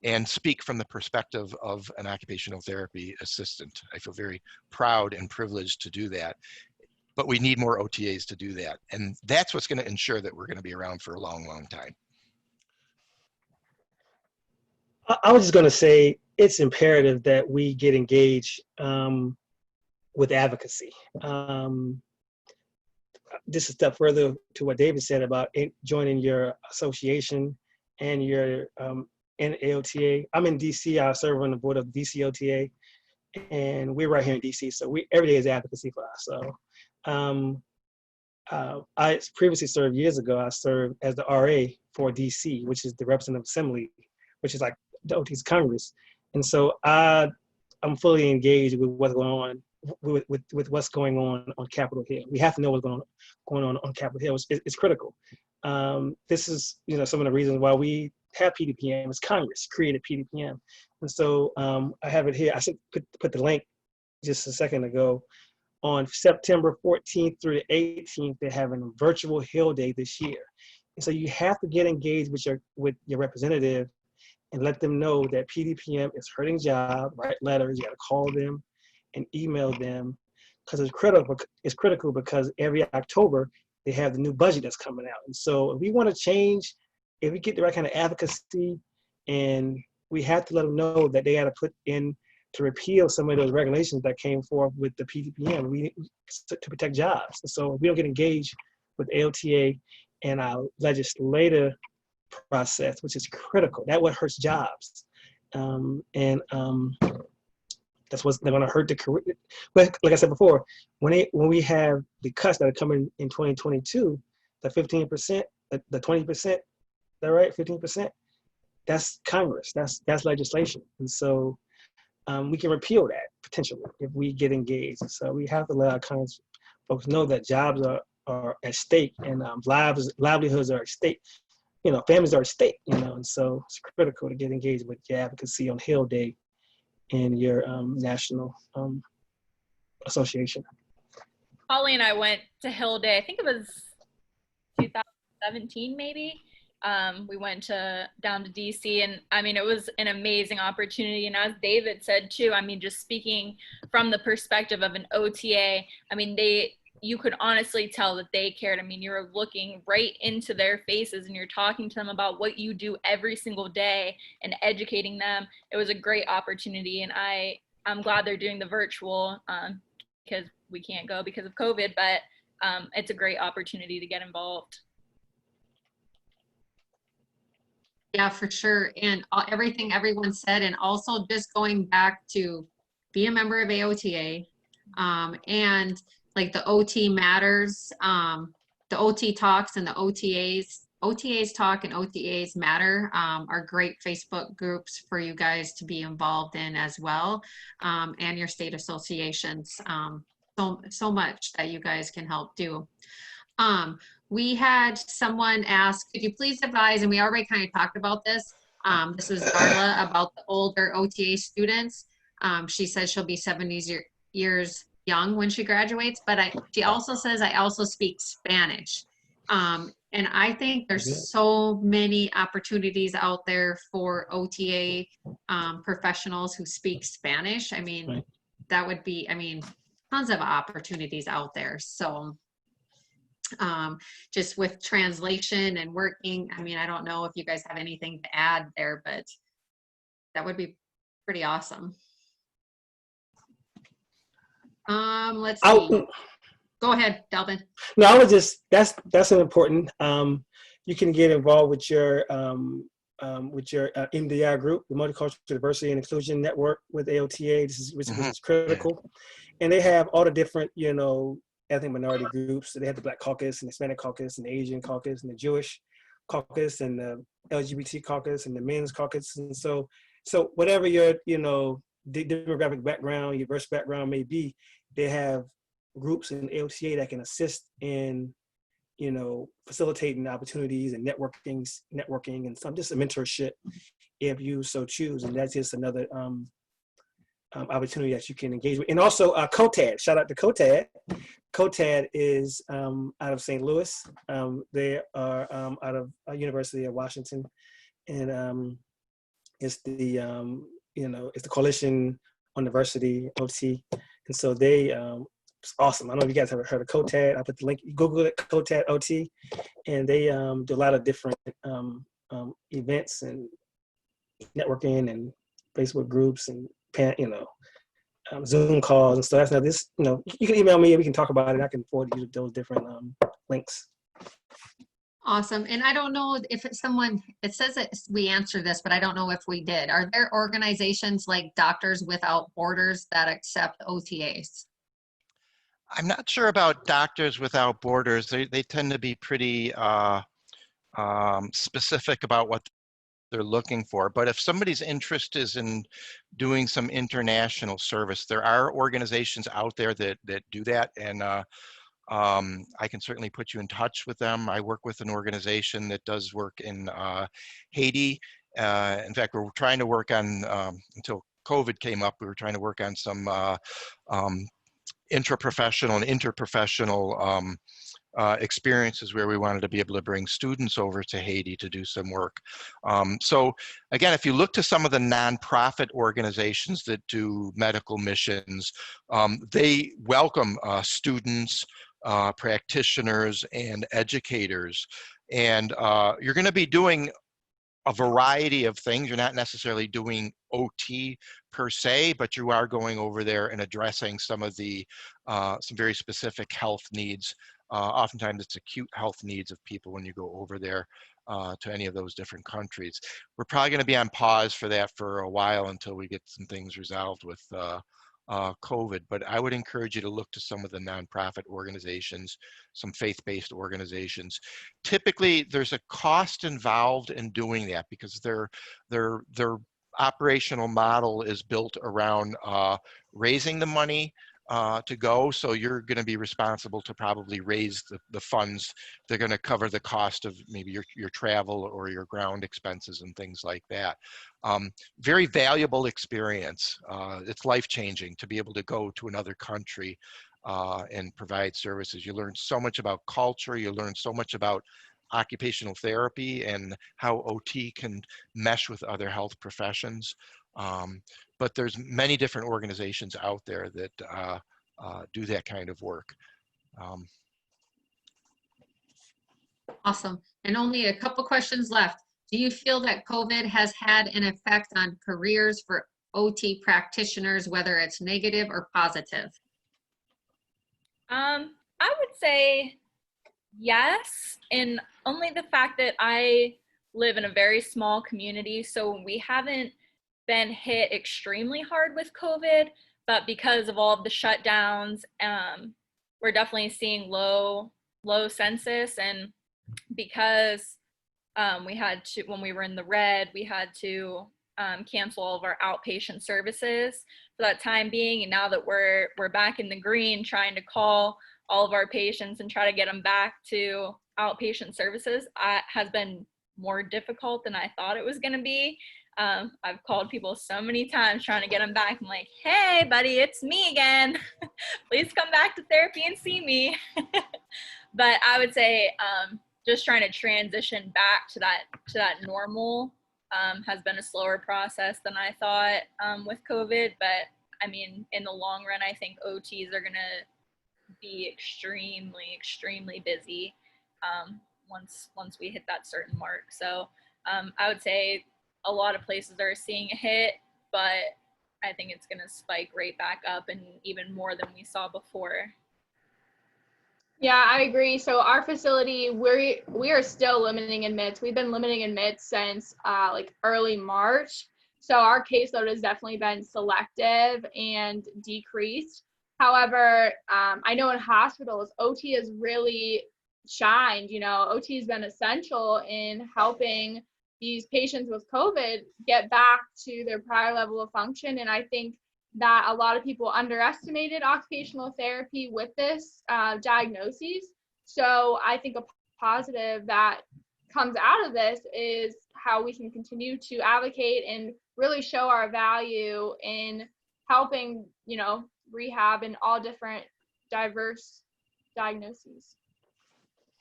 and speak from the perspective of an occupational therapy assistant. I feel very proud and privileged to do that. But we need more OTAs to do that. And that's what's going to ensure that we're going to be around for a long, long time. I was just going to say it's imperative that we get engaged with advocacy. Just a step further to what David said about joining your association and your AOTA. I'm in DC. I serve on the board of DC OTA, and we're right here in DC. So every day is advocacy for us. So I previously served years ago. I served as the RA for DC, which is the Representative Assembly, which is like the OT's Congress. And so I'm fully engaged with what's going on, with what's going on Capitol Hill. We have to know what's going on Capitol Hill. It's critical. This is, you know, some of the reasons why we have PDPM. Is Congress created PDPM. And so I have it here. I put the link just a second ago. On September 14th through the 18th, they're having a virtual Hill Day this year. And so you have to get engaged with your representative and let them know that PDPM is hurting jobs, write letters, you gotta call them and email them, because it's critical because every October they have the new budget that's coming out. And so if we wanna change, if we get the right kind of advocacy, and we have to let them know that they gotta put in to repeal some of those regulations that came forth with the PDPM to protect jobs. And so if we don't get engaged with AOTA and our legislative process, which is critical. That what hurts jobs. That's what's going to hurt the career. But like I said before, when we have the cuts that are coming in 2022, the 15%, the 20%, is that right? 15%. That's Congress. That's legislation, and so we can repeal that potentially if we get engaged. And so we have to let our Congress folks know that jobs are at stake, and livelihoods are at stake. Families are at stake. And so it's critical to get engaged with your advocacy on Hill Day in your national association. Holly and I went to Hill Day, I think it was 2017 maybe. We went down to DC, and I mean, it was an amazing opportunity. And as David said too, I mean, just speaking from the perspective of an OTA, I mean, you could honestly tell that they cared. I mean, you're looking right into their faces and you're talking to them about what you do every single day and educating them. It was a great opportunity, and I'm glad they're doing the virtual because we can't go because of COVID, but it's a great opportunity to get involved. Yeah, for sure. And everything everyone said, and also just going back to be a member of AOTA, and like the OT matters, the OT talks and the OTAs talk and OTAs matter are great Facebook groups for you guys to be involved in as well, and your state associations. So much that you guys can help do. We had someone ask, could you please advise, and we already kind of talked about this. This was Darla about the older OTA students. She says she'll be 70 years young when she graduates, but she also says, I also speak Spanish. And I think there's so many opportunities out there for OTA professionals who speak Spanish. I mean, that would be, tons of opportunities out there. So just with translation and working, I don't know if you guys have anything to add there, but that would be pretty awesome. Let's see. Go ahead, Delvin. No, I was just, that's an important, you can get involved with your MDI group, the Multicultural Diversity and Inclusion Network with AOTA, which is critical. And they have all the different, ethnic minority groups. So they have the Black Caucus and the Hispanic Caucus and the Asian Caucus and the Jewish Caucus and the LGBT Caucus and the Men's Caucus. And so whatever your, demographic background, your diverse background may be, they have groups in AOTA that can assist in, facilitating opportunities and networking and some just a mentorship if you so choose. And that's just another opportunity that you can engage with. And also COTA, shout out to COTA. COTA is out of St. Louis. They are out of University of Washington, and it's the it's the Coalition on Diversity OT, and so they it's awesome. I don't know if you guys have heard of COTA. I put the link. Google it, COTA OT, and they do a lot of different events and networking and Facebook groups and Zoom calls and stuff. Now this, you can email me and we can talk about it. I can forward you those different links. Awesome. And I don't know if it says that we answered this, but I don't know if we did. Are there organizations like Doctors Without Borders that accept OTAs? I'm not sure about Doctors Without Borders. They tend to be pretty specific about what they're looking for. But if somebody's interest is in doing some international service, there are organizations out there that do that. And I can certainly put you in touch with them. I work with an organization that does work in Haiti. In fact, we're trying to work on, until COVID came up, we were trying to work on some intraprofessional and interprofessional experiences where we wanted to be able to bring students over to Haiti to do some work. So again, if you look to some of the nonprofit organizations that do medical missions, they welcome students, practitioners, and educators. And you're going to be doing a variety of things. You're not necessarily doing OT per se, but you are going over there and addressing some of the some very specific health needs Oftentimes it's acute health needs of people when you go over there to any of those different countries. We're probably going to be on pause for that for a while until we get some things resolved with COVID, but I would encourage you to look to some of the nonprofit organizations, some faith-based organizations. Typically, there's a cost involved in doing that because their operational model is built around raising the money to go. So you're going to be responsible to probably raise the funds. They're going to cover the cost of maybe your travel or your ground expenses and things like that. Very valuable experience. It's life-changing to be able to go to another country and provide services. You learn so much about culture. You learn so much about occupational therapy and how OT can mesh with other health professions. But there's many different organizations out there that do that kind of work. Awesome. And only a couple questions left. Do you feel that COVID has had an effect on careers for OT practitioners, whether it's negative or positive? I would say yes, and only the fact that I live in a very small community, so we haven't been hit extremely hard with COVID, but because of all of the shutdowns, we're definitely seeing low census, and because we had to, when we were in the red, we had to cancel all of our outpatient services for that time being, and now that we're back in the green, trying to call all of our patients and try to get them back to outpatient services has been more difficult than I thought it was going to be. I've called people so many times trying to get them back. I'm like, hey, buddy, it's me again. Please come back to therapy and see me. But I would say just trying to transition back to that normal has been a slower process than I thought with COVID. But I mean, in the long run, I think OTs are going to be extremely busy once we hit that certain mark. So I would say a lot of places are seeing a hit, but I think it's going to spike right back up and even more than we saw before. Yeah, I agree. So our facility, we are still limiting admits. We've been limiting admits since like early March. So our caseload has definitely been selective and decreased. However, I know in hospitals, OT has really shined. You know, OT has been essential in helping these patients with COVID get back to their prior level of function. And I think that a lot of people underestimated occupational therapy with this diagnoses. So I think a positive that comes out of this is how we can continue to advocate and really show our value in helping, you know, rehab and all different diverse diagnoses.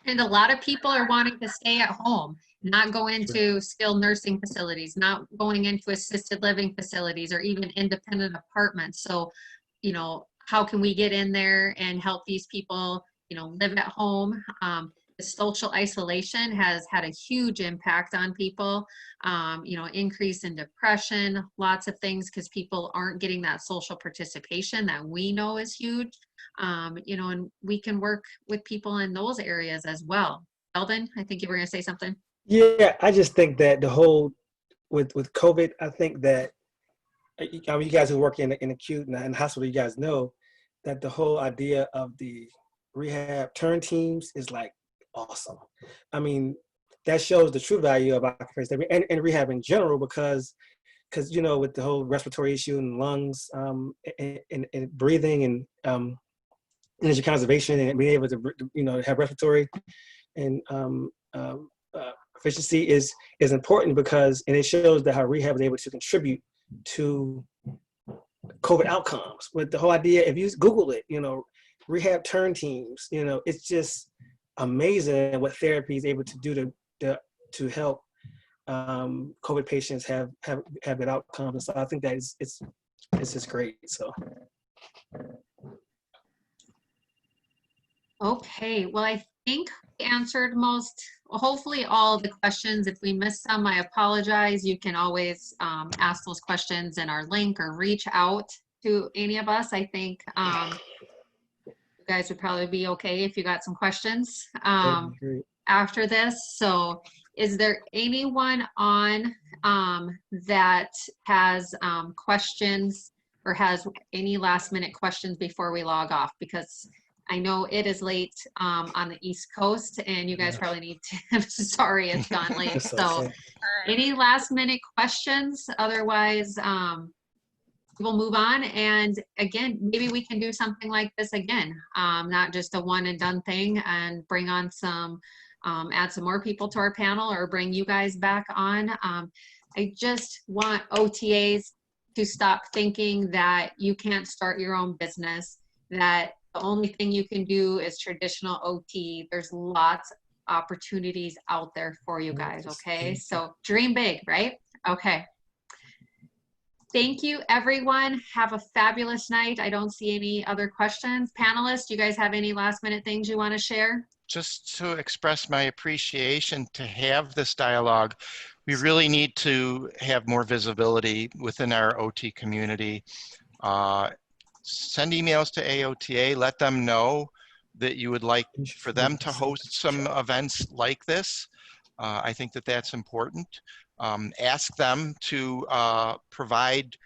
And a lot of people are wanting to stay at home, not go into skilled nursing facilities, not going into assisted living facilities or even independent apartments. So, you know, how can we get in there and help these people, you know, live at home? The social isolation has had a huge impact on people, you know, increase in depression, lots of things because people aren't getting that social participation that we know is huge. You know, and we can work with people in those areas as well. Elvin, I think you were going to say something. Yeah, I just think that the whole with COVID, I think that I mean, you guys who work in acute and hospital, you guys know that the whole idea of the rehab turn teams is like awesome. I mean, that shows the true value of occupational therapy and rehab in general because you know, with the whole respiratory issue and lungs and breathing and energy conservation and being able to, you know, have respiratory and efficiency is important because, and it shows that how rehab is able to contribute to COVID outcomes. With the whole idea, if you Google it, you know, rehab turn teams, you know, it's just amazing what therapy is able to do to help COVID patients have good outcomes. And so I think that it's just great. So. Okay, well, I think we answered hopefully all of the questions. If we missed some, I apologize. You can always ask those questions in our link or reach out to any of us. I think you guys would probably be okay if you got some questions That'd be great. after this. So is there anyone on that has questions or has any last minute questions before we log off? Because I know it is late on the East Coast and you guys Yes. probably need to, I'm sorry it's gone late. It's So okay. any last minute questions? Otherwise, we'll move on. And again, maybe we can do something like this again, not just a one and done thing, and bring on some, add some more people to our panel or bring you guys back on. I just want OTAs to stop thinking that you can't start your own business, that the only thing you can do is traditional OT. There's lots of opportunities out there for you guys, okay? So dream big, right? Okay. Thank you, everyone. Have a fabulous night. I don't see any other questions. Panelists, do you guys have any last minute things you want to share? Just to express my appreciation to have this dialogue. We really need to have more visibility within our OT community. Send emails to AOTA, let them know that you would like for them to host some events like this. I think that that's important. Ask them to provide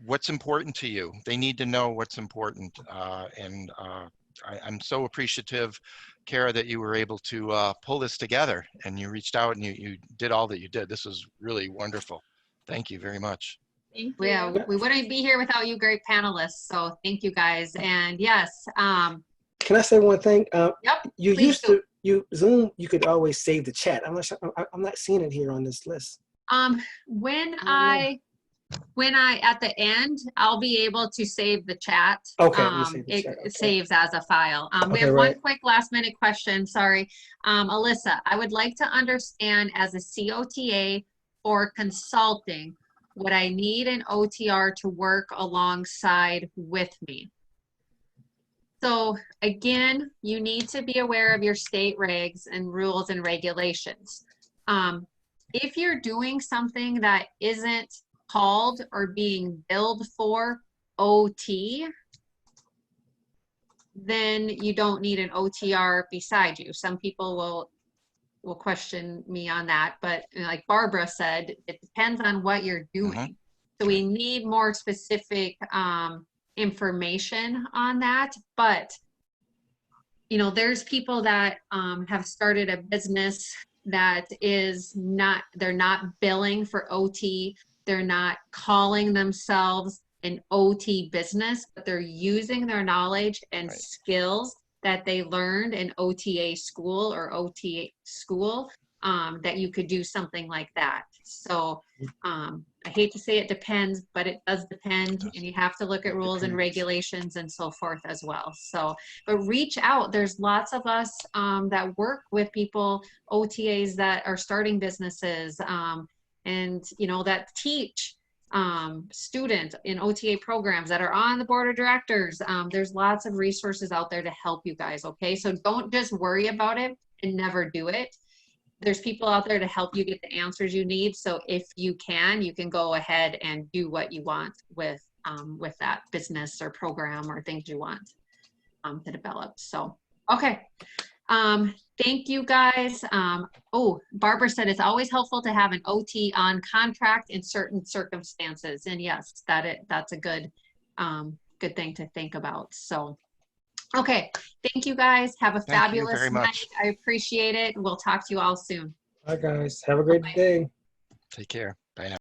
what's important to you. They need to know what's important. I'm so appreciative, Kara, that you were able to pull this together and you reached out and you did all that you did. This was really wonderful. Thank you very much. Thank you. Yeah, we wouldn't be here without you great panelists. So thank you guys. And yes. Can I say one thing? Yep. You please used do. to, Zoom, you could always save the chat. I'm not seeing it here on this list. When I at the end, I'll be able to save the chat. Okay, you save the chat, okay. It saves as a file. We Okay, have right. one quick last minute question. Sorry. Alyssa, I would like to understand as a COTA or consulting, would I need an OTR to work alongside with me? So again, you need to be aware of your state regs and rules and regulations. If you're doing something that isn't called or being billed for OT, then you don't need an OTR beside you. Some people will question me on that, but like Barbara said, it depends on what you're doing. So we need more specific information on that. But you know, there's people that have started a business that is not, they're not billing for OT. They're not calling themselves an OT business, but they're using their knowledge and skills that they learned in OTA school or OTA school, that you could do something like that. So I hate to say it depends, but it does depend, and you have to look at rules and regulations and so forth as well. So, but reach out. There's lots of us that work with people, OTAs that are starting businesses, and you know, that teach students in OTA programs, that are on the board of directors. There's lots of resources out there to help you guys, okay? So don't just worry about it and never do it. There's people out there to help you get the answers you need. So if you can go ahead and do what you want with that business or program or things you want to develop. So, okay. Thank you guys. Oh, Barbara said it's always helpful to have an OT on contract in certain circumstances. And yes, that's a good thing to think about. So, okay. Thank you guys. Have a fabulous night. I appreciate it. We'll talk to you all soon. Bye guys. Have a great day. Take care. Bye now.